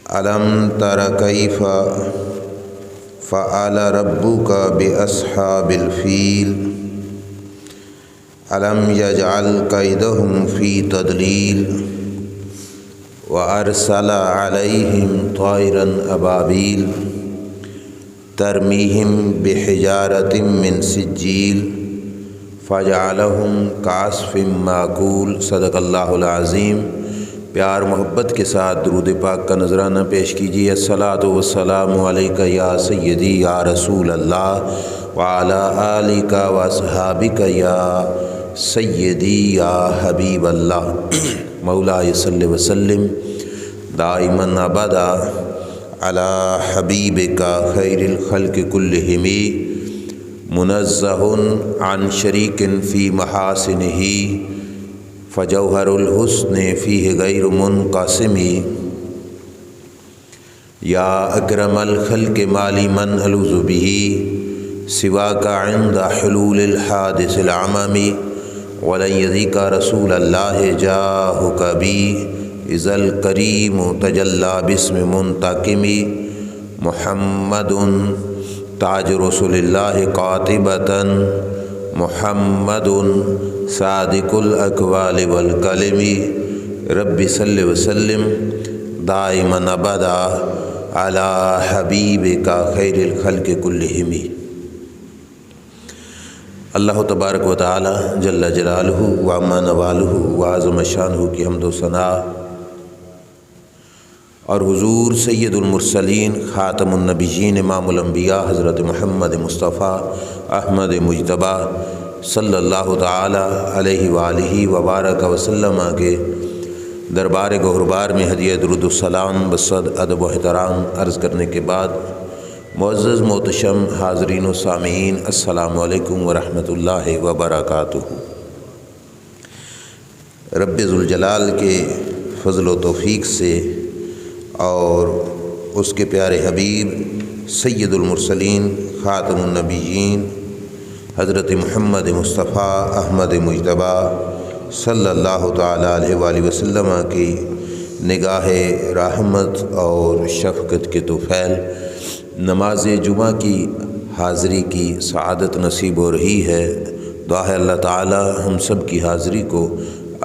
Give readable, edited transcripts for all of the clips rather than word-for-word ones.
الم تر کیف فعل ربک باصحاب الفیل الم یجعل کیدہم فی تضلیل وارسل علیہم طیرا ابابیل ترمیہم بحجارۃ من سجیل فجعلہم کعصف مأکول۔ صدق اللہ العظیم۔ پیار محبت کے ساتھ درود پاک کا نذرانہ پیش کیجیے۔ الصلاۃ والسلام علیک یا سیدی یا رسول اللہ وعلی آلک واصحابک یا سیدی یا حبیب اللہ۔ مولاي صل وسلم دائما ابدا علی حبیبک خیر الخلق کلہم منزہ عن شریک فی محاسنہ فجوہر الحسن فیہ غیر منقسم۔ یا اکرم الخلق مالی من الوذ بہ سواک عند حلول الحادث العمم ولن یذیک رسول اللہ جاہک بی اذا الکریم تجلی باسم منتقم۔ محمد تاج رسول اللہ قاطبۃ محمد صادق الاقوال والکلم۔ رب صل وسلم دائما ابدا علی حبیبک خیر الخلق کلہم۔ اللہ تبارک و تعالی جل جلالہ وعم نوالہ وعظم شانہ کی حمد و ثنا اور حضور سید المرسلین خاتم النبیین امام الانبیاء حضرت محمد مصطفیٰ احمد مجتبیٰ صلی اللہ تعالی علیہ وآلہ وبارک وسلم کے دربار گہربار میں ہدیہ درود السلام بصد ادب و احترام عرض کرنے کے بعد معزز محتشم حاضرین و سامعین السلام علیکم ورحمۃ اللہ وبرکاتہ۔ رب ذوالجلال کے فضل و توفیق سے اور اس کے پیارے حبیب سید المرسلین خاتم النبیین حضرت محمد مصطفیٰ احمد مجتبیٰ صلی اللہ تعالی علیہ وآلہ وسلم کی نگاہ رحمت اور شفقت کے طفیل نماز جمعہ کی حاضری کی سعادت نصیب ہو رہی ہے۔ دعا ہے اللہ تعالی ہم سب کی حاضری کو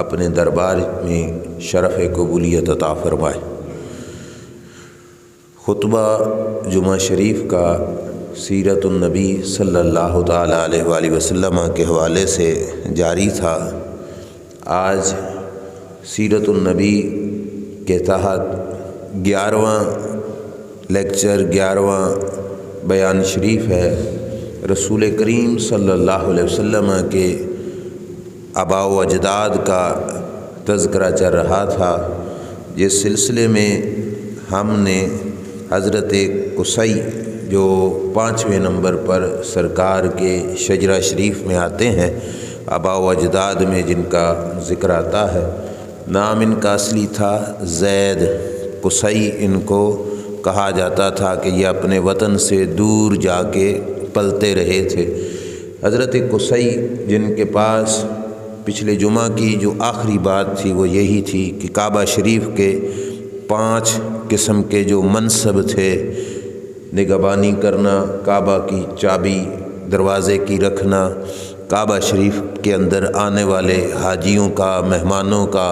اپنے دربار میں شرف قبولیت عطا فرمائے۔ خطبہ جمعہ شریف کا سیرت النبی صلی اللہ تعالی علیہ وآلہ وسلم کے حوالے سے جاری تھا۔ آج سیرت النبی کے تحت 11واں لیکچر 11واں بیان شریف ہے۔ رسول کریم صلی اللہ علیہ وسلم کے آباء و اجداد کا تذکرہ چل رہا تھا، جس سلسلے میں ہم نے حضرت قصی جو 5ویں نمبر پر سرکار کے شجرہ شریف میں آتے ہیں، آباء و اجداد میں جن کا ذکر آتا ہے، نام ان کا اصلی تھا زید۔ قصی ان کو کہا جاتا تھا کہ یہ اپنے وطن سے دور جا کے پلتے رہے تھے۔ حضرت قصی جن کے پاس پچھلے جمعہ کی جو آخری بات تھی وہ یہی تھی کہ کعبہ شریف کے 5 قسم کے جو منصب تھے، نگہبانی کرنا، کعبہ کی چابی دروازے کی رکھنا، کعبہ شریف کے اندر آنے والے حاجیوں کا، مہمانوں کا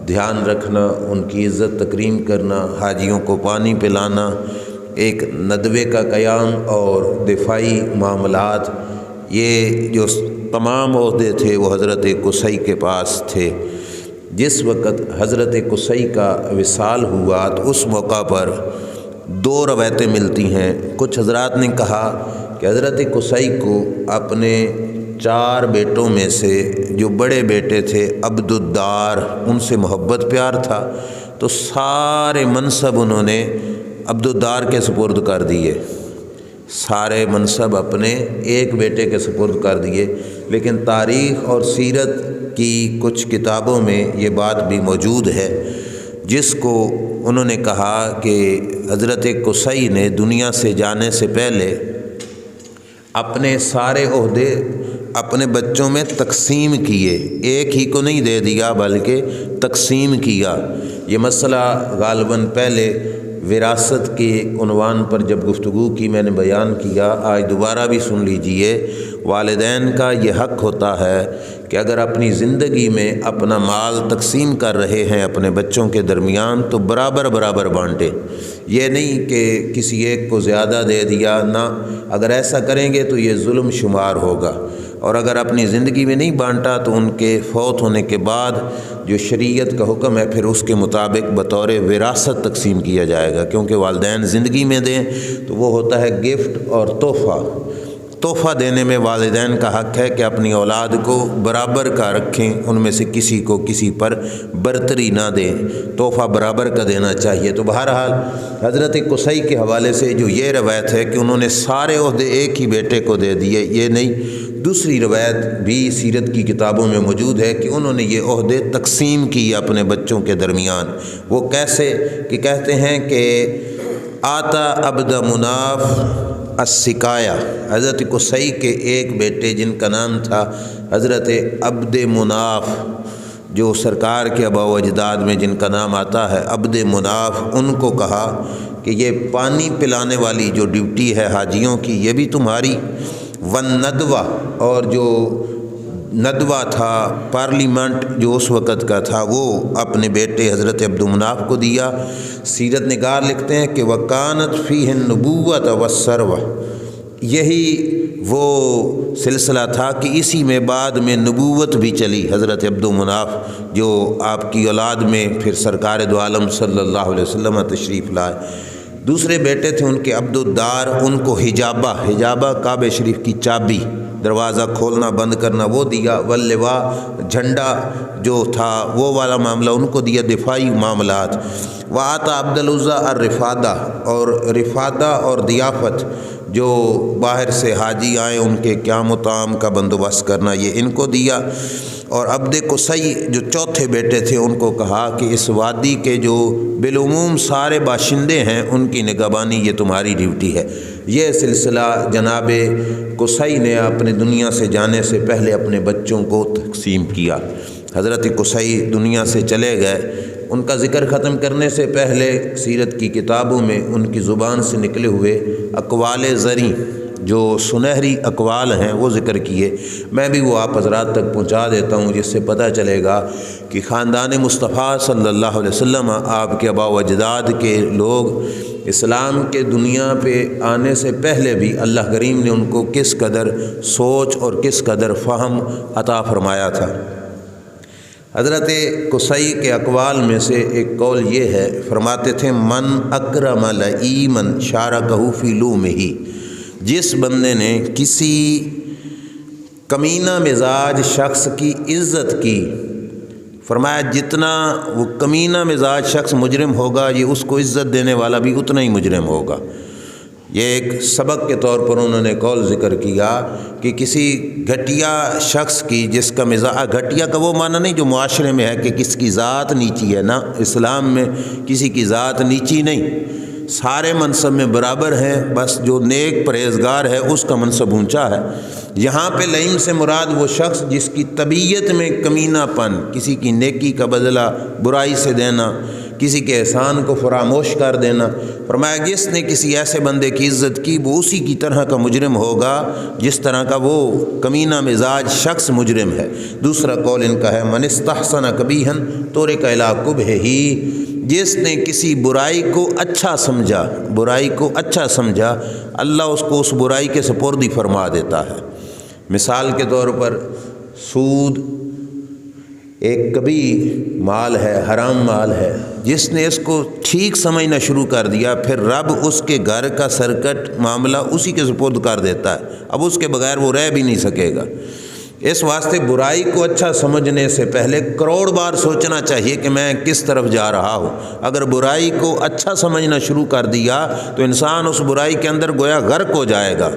دھیان رکھنا، ان کی عزت تکریم کرنا، حاجیوں کو پانی پلانا، ایک ندوے کا قیام اور دفاعی معاملات، یہ جو تمام عہدے تھے وہ حضرت قصی کے پاس تھے۔ جس وقت حضرت قصی کا وصال ہوا تو اس موقع پر 2 روایتیں ملتی ہیں۔ کچھ حضرات نے کہا کہ حضرت قصی کو اپنے 4 بیٹوں میں سے جو بڑے بیٹے تھے عبد الدار، ان سے محبت پیار تھا، تو سارے منصب انہوں نے عبد الدار کے سپرد کر دیے، سارے منصب اپنے ایک بیٹے کے سپرد کر دیے۔ لیکن تاریخ اور سیرت کی کچھ کتابوں میں یہ بات بھی موجود ہے، جس کو انہوں نے کہا کہ حضرت قصی نے دنیا سے جانے سے پہلے اپنے سارے عہدے اپنے بچوں میں تقسیم کیے، ایک ہی کو نہیں دے دیا بلکہ تقسیم کیا۔ یہ مسئلہ غالباً پہلے وراثت کے عنوان پر جب گفتگو کی میں نے بیان کیا، آج دوبارہ بھی سن لیجئے۔ والدین کا یہ حق ہوتا ہے کہ اگر اپنی زندگی میں اپنا مال تقسیم کر رہے ہیں اپنے بچوں کے درمیان تو برابر برابر بانٹے، یہ نہیں کہ کسی ایک کو زیادہ دے دیا، نہ، اگر ایسا کریں گے تو یہ ظلم شمار ہوگا۔ اور اگر اپنی زندگی میں نہیں بانٹا تو ان کے فوت ہونے کے بعد جو شریعت کا حکم ہے پھر اس کے مطابق بطور وراثت تقسیم کیا جائے گا، کیونکہ والدین زندگی میں دیں تو وہ ہوتا ہے گفٹ اور تحفہ دینے میں والدین کا حق ہے کہ اپنی اولاد کو برابر کا رکھیں، ان میں سے کسی کو کسی پر برتری نہ دیں، تحفہ برابر کا دینا چاہیے۔ تو بہرحال حضرت قصی کے حوالے سے جو یہ روایت ہے کہ انہوں نے سارے عہدے ایک ہی بیٹے کو دے دیے، یہ نہیں۔ دوسری روایت بھی سیرت کی کتابوں میں موجود ہے کہ انہوں نے یہ عہدے تقسیم کیے اپنے بچوں کے درمیان۔ وہ کیسے کہ کہتے ہیں کہ آتا عبد مناف السقایا، حضرت قصی کے ایک بیٹے جن کا نام تھا حضرت عبد مناف، جو سرکار کے آباء و اجداد میں جن کا نام آتا ہے عبد مناف، ان کو کہا کہ یہ پانی پلانے والی جو ڈیوٹی ہے حاجیوں کی یہ بھی تمہاری، والندوہ، اور جو ندوہ تھا پارلیمنٹ جو اس وقت کا تھا وہ اپنے بیٹے حضرت عبد مناف کو دیا۔ سیرت نگار لکھتے ہیں کہ وکانت فیہ النبوۃ والثروہ، یہی وہ سلسلہ تھا کہ اسی میں بعد میں نبوت بھی چلی حضرت عبد مناف، جو آپ کی اولاد میں پھر سرکار دو عالم صلی اللہ علیہ وسلم تشریف لائے۔ دوسرے بیٹے تھے ان کے عبد الدار، ان کو حجابہ کعبہ شریف کی چابی، دروازہ کھولنا بند کرنا وہ دیا، واللواء، جھنڈا جو تھا وہ والا معاملہ ان کو دیا، دفاعی معاملات۔ وآتا عبد العزیٰ الرفادہ، اور رفادہ اور ضیافت، جو باہر سے حاجی آئے ان کے قیام و طعام کا بندوبست کرنا یہ ان کو دیا۔ اور عبد قصی جو چوتھے بیٹے تھے ان کو کہا کہ اس وادی کے جو بالعموم سارے باشندے ہیں ان کی نگہبانی یہ تمہاری ڈیوٹی ہے۔ یہ سلسلہ جناب قصی نے اپنے دنیا سے جانے سے پہلے اپنے بچوں کو تقسیم کیا۔ حضرت قصی دنیا سے چلے گئے، ان کا ذکر ختم کرنے سے پہلے سیرت کی کتابوں میں ان کی زبان سے نکلے ہوئے اقوال زریں، جو سنہری اقوال ہیں وہ ذکر کیے، میں بھی وہ آپ حضرات تک پہنچا دیتا ہوں جس سے پتہ چلے گا کہ خاندان مصطفیٰ صلی اللہ علیہ وسلم، آپ کے آباء و اجداد کے لوگ اسلام کے دنیا پہ آنے سے پہلے بھی اللہ کریم نے ان کو کس قدر سوچ اور کس قدر فہم عطا فرمایا تھا۔ حضرت قصی کے اقوال میں سے ایک قول یہ ہے، فرماتے تھے من اکرم لئیمن شارکہ فی لومہ، جس بندے نے کسی کمینہ مزاج شخص کی عزت کی، فرمایا جتنا وہ کمینہ مزاج شخص مجرم ہوگا یہ اس کو عزت دینے والا بھی اتنا ہی مجرم ہوگا۔ یہ ایک سبق کے طور پر انہوں نے قول ذکر کیا کہ کسی گھٹیا شخص کی جس کا مزاج، گھٹیا کا وہ معنی نہیں جو معاشرے میں ہے کہ کس کی ذات نیچی ہے، نا، اسلام میں کسی کی ذات نیچی نہیں، سارے منصب میں برابر ہیں، بس جو نیک پرہیزگار ہے اس کا منصب اونچا ہے۔ یہاں پہ لئیم سے مراد وہ شخص جس کی طبیعت میں کمینہ پن، کسی کی نیکی کا بدلہ برائی سے دینا، کسی کے احسان کو فراموش کر دینا، فرمایا جس نے کسی ایسے بندے کی عزت کی وہ اسی کی طرح کا مجرم ہوگا جس طرح کا وہ کمینہ مزاج شخص مجرم ہے۔ دوسرا قول ان کا ہے من استحسن قبیحا ترک الی قبحہ، جس نے کسی برائی کو اچھا سمجھا اللہ اس کو اس برائی کے سپرد ہی فرما دیتا ہے۔ مثال کے طور پر سود ایک کبھی مال ہے، حرام مال ہے، جس نے اس کو ٹھیک سمجھنا شروع کر دیا پھر رب اس کے گھر کا سرکٹ معاملہ اسی کے سپرد کر دیتا ہے، اب اس کے بغیر وہ رہ بھی نہیں سکے گا۔ اس واسطے برائی کو اچھا سمجھنے سے پہلے کروڑ بار سوچنا چاہیے کہ میں کس طرف جا رہا ہوں۔ اگر برائی کو اچھا سمجھنا شروع کر دیا تو انسان اس برائی کے اندر گویا غرق ہو جائے گا،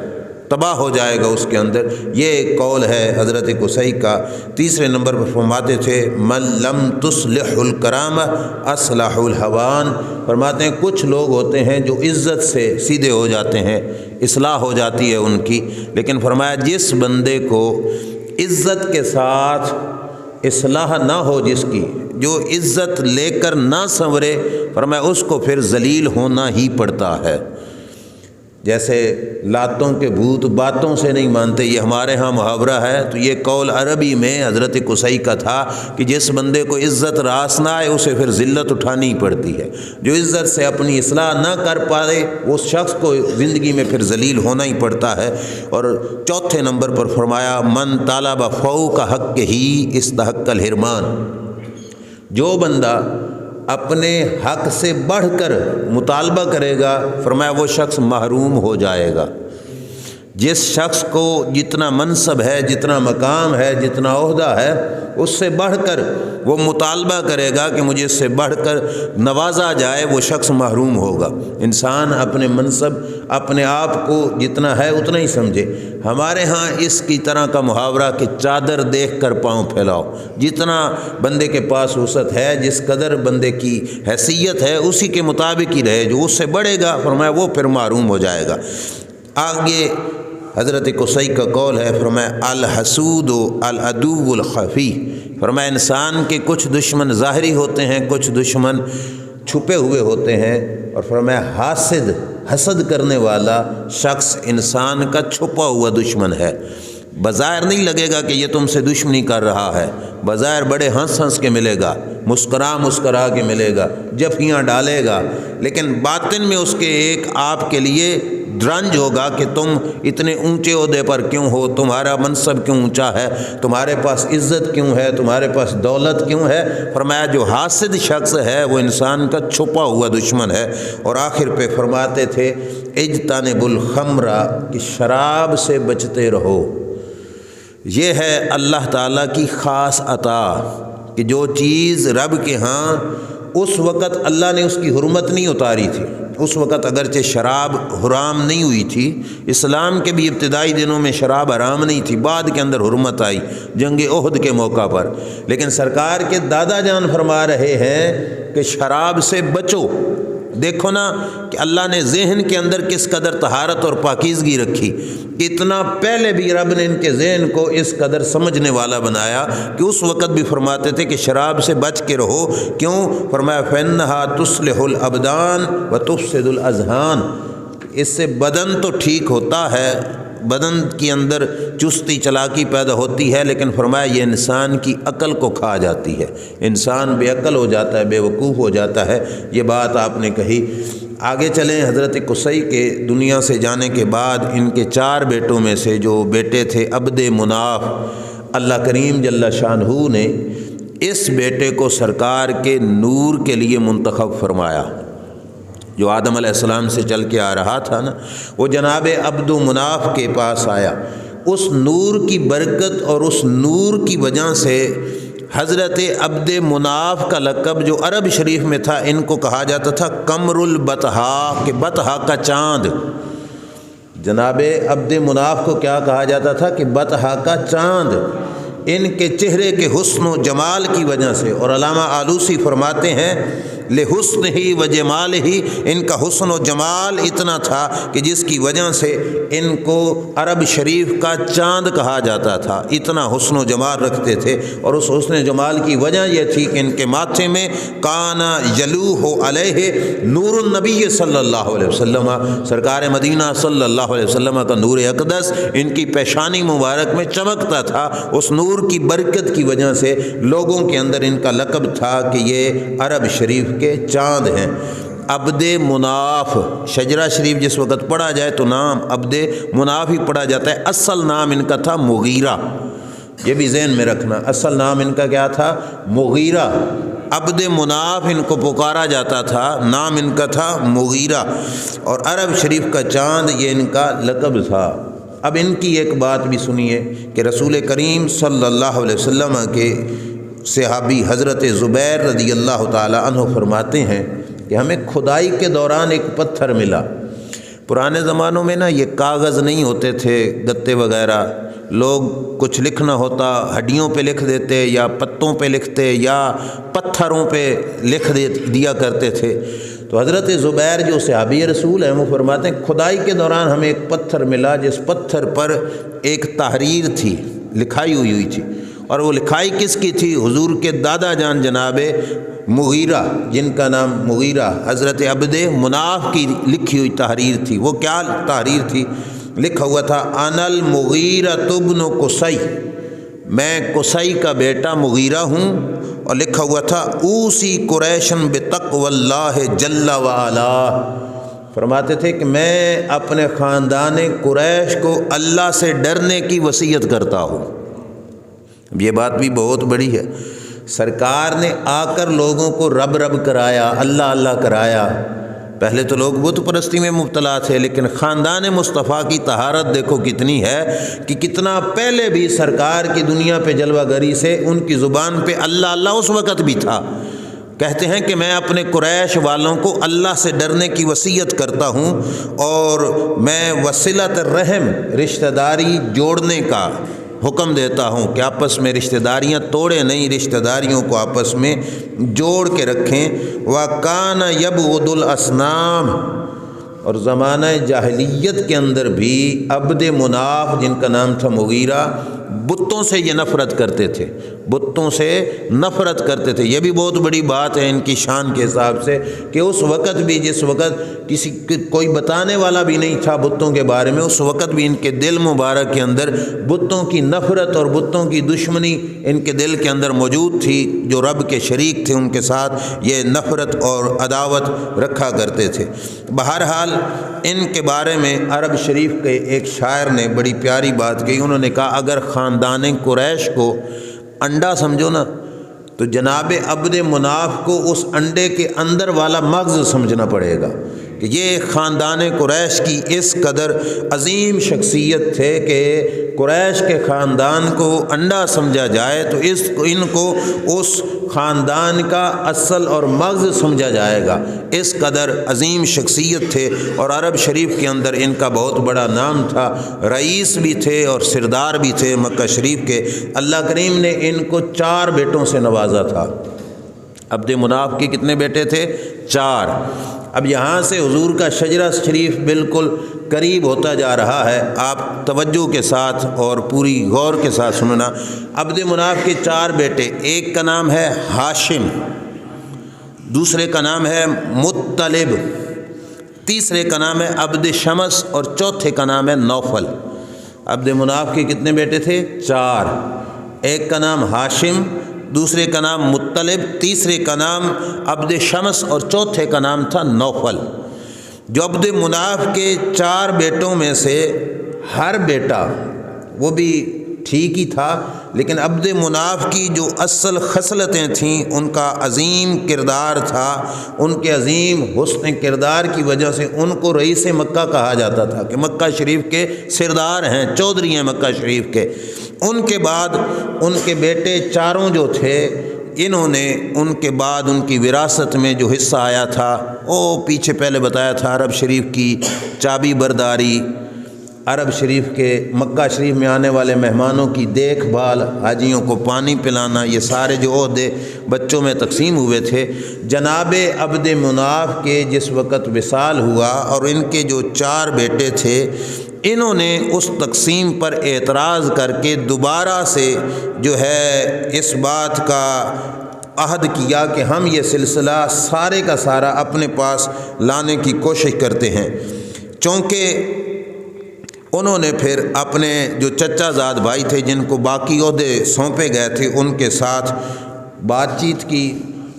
تباہ ہو جائے گا اس کے اندر۔ یہ ایک قول ہے حضرت قصی کا۔ تیسرے نمبر پر فرماتے تھے من لم تصلح الکرامہ اصلح الہوان، فرماتے ہیں کچھ لوگ ہوتے ہیں جو عزت سے سیدھے ہو جاتے ہیں، اصلاح ہو جاتی ہے ان کی، لیکن فرمایا جس بندے کو عزت کے ساتھ اصلاح نہ ہو، جو عزت لے کر نہ سنورے فرمایا اس کو پھر ذلیل ہونا ہی پڑتا ہے۔ جیسے لاتوں کے بھوت باتوں سے نہیں مانتے، یہ ہمارے ہاں محاورہ ہے، تو یہ قول عربی میں حضرت قصی کا تھا کہ جس بندے کو عزت راس نہ آئے اسے پھر ذلت اٹھانی ہی پڑتی ہے۔ جو عزت سے اپنی اصلاح نہ کر پائے اس شخص کو زندگی میں پھر ذلیل ہونا ہی پڑتا ہے۔ اور چوتھے نمبر پر فرمایا من طالب فوق حق ہی استحق الحرمان، جو بندہ اپنے حق سے بڑھ کر مطالبہ کرے گا فرمایا وہ شخص محروم ہو جائے گا۔ جس شخص کو جتنا منصب ہے، جتنا مقام ہے، جتنا عہدہ ہے، اس سے بڑھ کر وہ مطالبہ کرے گا کہ مجھے اس سے بڑھ کر نوازا جائے، وہ شخص محروم ہوگا۔ انسان اپنے منصب اپنے آپ کو جتنا ہے اتنا ہی سمجھے۔ ہمارے ہاں اس کی طرح کا محاورہ کہ چادر دیکھ کر پاؤں پھیلاؤ، جتنا بندے کے پاس وسعت ہے، جس قدر بندے کی حیثیت ہے اسی کے مطابق ہی رہے، جو اس سے بڑھے گا فرمایا وہ پھر محروم ہو جائے گا۔ آگے حضرت قصی کا قول ہے، فرمایا الحسود العدو الخفی، فرمایا انسان کے کچھ دشمن ظاہری ہوتے ہیں، کچھ دشمن چھپے ہوئے ہوتے ہیں، اور فرمایا حاسد، حسد کرنے والا شخص انسان کا چھپا ہوا دشمن ہے۔ بظاہر نہیں لگے گا کہ یہ تم سے دشمنی کر رہا ہے، بظاہر بڑے ہنس ہنس کے ملے گا، مسکرا کے ملے گا، جفیاں ڈالے گا، لیکن باطن میں اس کے ایک آپ کے لیے رنج ہوگا کہ تم اتنے اونچے عہدے پر کیوں ہو، تمہارا منصب کیوں اونچا ہے، تمہارے پاس عزت کیوں ہے، تمہارے پاس دولت کیوں ہے۔ فرمایا جو حاسد شخص ہے وہ انسان کا چھپا ہوا دشمن ہے۔ اور آخر پہ فرماتے تھے اجتنبوا الخمر، کہ شراب سے بچتے رہو۔ یہ ہے اللہ تعالیٰ کی خاص عطا کہ جو چیز رب کے ہاں اس وقت اللہ نے اس کی حرمت نہیں اتاری تھی، اس وقت اگرچہ شراب حرام نہیں ہوئی تھی، اسلام کے بھی ابتدائی دنوں میں شراب حرام نہیں تھی، بعد کے اندر حرمت آئی جنگ احد کے موقع پر، لیکن سرکار کے دادا جان فرما رہے ہیں کہ شراب سے بچو۔ دیکھو نا کہ اللہ نے ذہن کے اندر کس قدر طہارت اور پاکیزگی رکھی، اتنا پہلے بھی رب نے ان کے ذہن کو اس قدر سمجھنے والا بنایا کہ اس وقت بھی فرماتے تھے کہ شراب سے بچ کے رہو۔ کیوں؟ فرمایا فَإِنَّهَا تُصْلِحُ الْأَبْدَانَ وَتُفْسِدُ الْأَذْهَانَ، اس سے بدن تو ٹھیک ہوتا ہے، بدن کے اندر چستی چلاکی پیدا ہوتی ہے، لیکن فرمایا یہ انسان کی عقل کو کھا جاتی ہے، انسان بے عقل ہو جاتا ہے، بے وقوف ہو جاتا ہے۔ یہ بات آپ نے کہی۔ آگے چلیں، حضرت قصی کے دنیا سے جانے کے بعد ان کے 4 بیٹوں میں سے جو بیٹے تھے عبد مناف، اللہ کریم جل شانہ نے اس بیٹے کو سرکار کے نور کے لیے منتخب فرمایا۔ جو آدم علیہ السلام سے چل کے آ رہا تھا نا، وہ جناب عبد مناف کے پاس آیا۔ اس نور کی برکت اور اس نور کی وجہ سے حضرت عبد مناف کا لقب جو عرب شریف میں تھا، ان کو کہا جاتا تھا قمر البطحا، کہ بطحا کا چاند۔ جناب عبد مناف کو کیا کہا جاتا تھا کہ بطحا کا چاند، ان کے چہرے کے حسن و جمال کی وجہ سے۔ اور علامہ آلوسی فرماتے ہیں لحسن ہی و جمال ہی، ان کا حسن و جمال اتنا تھا کہ جس کی وجہ سے ان کو عرب شریف کا چاند کہا جاتا تھا، اتنا حسن و جمال رکھتے تھے۔ اور اس حسن و جمال کی وجہ یہ تھی کہ ان کے ماتھے میں کانا یلوح علیہ نور النبی صلی اللہ علیہ وسلم، سرکار مدینہ صلی اللہ علیہ وسلم کا نور اقدس ان کی پیشانی مبارک میں چمکتا تھا۔ اس نور کی برکت کی وجہ سے لوگوں کے اندر ان کا لقب تھا کہ یہ عرب شریف کے چاند ہیں۔ عبد مناف، شجرہ شریف جس وقت پڑھا جائے تو نام عبد مناف ہی پڑھا جاتا ہے، اصل نام ان کا تھا مغیرہ۔ یہ بھی ذہن میں رکھنا، اصل نام ان کا کیا تھا؟ مغیرہ۔ عبد مناف ان کو پکارا جاتا تھا، نام ان کا تھا مغیرہ، اور عرب شریف کا چاند یہ ان کا لقب تھا۔ اب ان کی ایک بات بھی سنیے کہ رسول کریم صلی اللہ علیہ وسلم کے صحابی حضرت زبیر رضی اللہ تعالی عنہ فرماتے ہیں کہ ہمیں کھدائی کے دوران ایک پتھر ملا۔ پرانے زمانوں میں نا یہ کاغذ نہیں ہوتے تھے، گتے وغیرہ، لوگ کچھ لکھنا ہوتا ہڈیوں پہ لکھ دیتے یا پتوں پہ لکھتے یا پتھروں پہ لکھ دیا کرتے تھے۔ تو حضرت زبیر جو صحابی رسول ہیں وہ فرماتے ہیں کھدائی کے دوران ہمیں ایک پتھر ملا، جس پتھر پر ایک تحریر تھی، لکھائی ہوئی تھی، اور وہ لکھائی کس کی تھی؟ حضور کے دادا جان جناب مغیرہ، جن کا نام مغیرہ، حضرت عبد مناف کی لکھی ہوئی تحریر تھی۔ وہ کیا تحریر تھی؟ لکھا ہوا تھا انا المغیرہ ابن قصی، میں قصی کا بیٹا مغیرہ ہوں، اور لکھا ہوا تھا اوسی قریشن بتقوی اللہ جل وعلا، فرماتے تھے کہ میں اپنے خاندان قریش کو اللہ سے ڈرنے کی وصیت کرتا ہوں۔ اب یہ بات بھی بہت بڑی ہے، سرکار نے آ کر لوگوں کو رب رب کرایا، اللہ اللہ کرایا۔ پہلے تو لوگ بت پرستی میں مبتلا تھے، لیکن خاندان مصطفیٰ کی طہارت دیکھو کتنی ہے کہ کتنا پہلے بھی سرکار کی دنیا پہ جلوہ گری سے ان کی زبان پہ اللہ اللہ اس وقت بھی تھا۔ کہتے ہیں کہ میں اپنے قریش والوں کو اللہ سے ڈرنے کی وصیت کرتا ہوں، اور میں وصلۃ الرحم، رشتہ داری جوڑنے کا حکم دیتا ہوں کہ آپس میں رشتہ داریاں توڑیں نہیں، رشتہ داریوں کو آپس میں جوڑ کے رکھیں۔ وَكَانَ يَبْغُضُ الْأَصْنَامَ، اور زمانہ جاہلیت کے اندر بھی عبد مناف، جن کا نام تھا مغیرہ، بتوں سے یہ نفرت کرتے تھے، بتوں سے نفرت کرتے تھے۔ یہ بھی بہت بڑی بات ہے ان کی شان کے حساب سے کہ اس وقت بھی، جس وقت کوئی بتانے والا بھی نہیں تھا بتوں کے بارے میں، اس وقت بھی ان کے دل مبارک کے اندر بتوں کی نفرت اور بتوں کی دشمنی ان کے دل کے اندر موجود تھی۔ جو رب کے شریک تھے ان کے ساتھ یہ نفرت اور عداوت رکھا کرتے تھے۔ بہرحال ان کے بارے میں عرب شریف کے ایک شاعر نے بڑی پیاری بات کہی، انہوں نے کہا اگر خاندان قریش کو انڈا سمجھو نا تو جناب عبد مناف کو اس انڈے کے اندر والا مغز سمجھنا پڑے گا، کہ یہ خاندان قریش کی اس قدر عظیم شخصیت تھے کہ قریش کے خاندان کو انڈا سمجھا جائے تو ان کو اس خاندان کا اصل اور مغز سمجھا جائے گا، اس قدر عظیم شخصیت تھے۔ اور عرب شریف کے اندر ان کا بہت بڑا نام تھا، رئیس بھی تھے اور سردار بھی تھے مکہ شریف کے۔ اللہ کریم نے ان کو 4 بیٹوں سے نوازا تھا۔ عبد مناف کے کتنے بیٹے تھے؟ 4۔ اب یہاں سے حضور کا شجرہ شریف بالکل قریب ہوتا جا رہا ہے، آپ توجہ کے ساتھ اور پوری غور کے ساتھ سننا۔ عبد مناف کے 4 بیٹے، ایک کا نام ہے ہاشم، دوسرے کا نام ہے مطلب، تیسرے کا نام ہے عبد شمس، اور چوتھے کا نام ہے نوفل۔ عبد مناف کے کتنے بیٹے تھے؟ 4۔ ایک کا نام ہاشم، دوسرے کا نام مطلب، تیسرے کا نام عبد شمس، اور چوتھے کا نام تھا نوفل۔ جو عبد مناف کے 4 بیٹوں میں سے ہر بیٹا وہ بھی ٹھیک ہی تھا، لیکن عبد مناف کی جو اصل خصلتیں تھیں ان کا عظیم کردار تھا، ان کے عظیم حسن کردار کی وجہ سے ان کو رئیس مکہ کہا جاتا تھا کہ مکہ شریف کے سردار ہیں، چودھری ہیں مکہ شریف کے۔ ان کے بعد ان کے بیٹے 4 جو تھے، انہوں نے ان کے بعد ان کی وراثت میں جو حصہ آیا تھا وہ پیچھے پہلے بتایا تھا، عرب شریف کی چابی برداری، عرب شریف کے مکہ شریف میں آنے والے مہمانوں کی دیکھ بھال، حاجیوں کو پانی پلانا، یہ سارے جو عہدے بچوں میں تقسیم ہوئے تھے۔ جناب عبد مناف کے جس وقت وصال ہوا اور ان کے جو 4 بیٹے تھے، انہوں نے اس تقسیم پر اعتراض کر کے دوبارہ سے جو ہے اس بات کا عہد کیا کہ ہم یہ سلسلہ سارے کا سارا اپنے پاس لانے کی کوشش کرتے ہیں۔ چونکہ انہوں نے پھر اپنے جو چچا زاد بھائی تھے جن کو باقی عہدے سونپے گئے تھے ان کے ساتھ بات چیت کی۔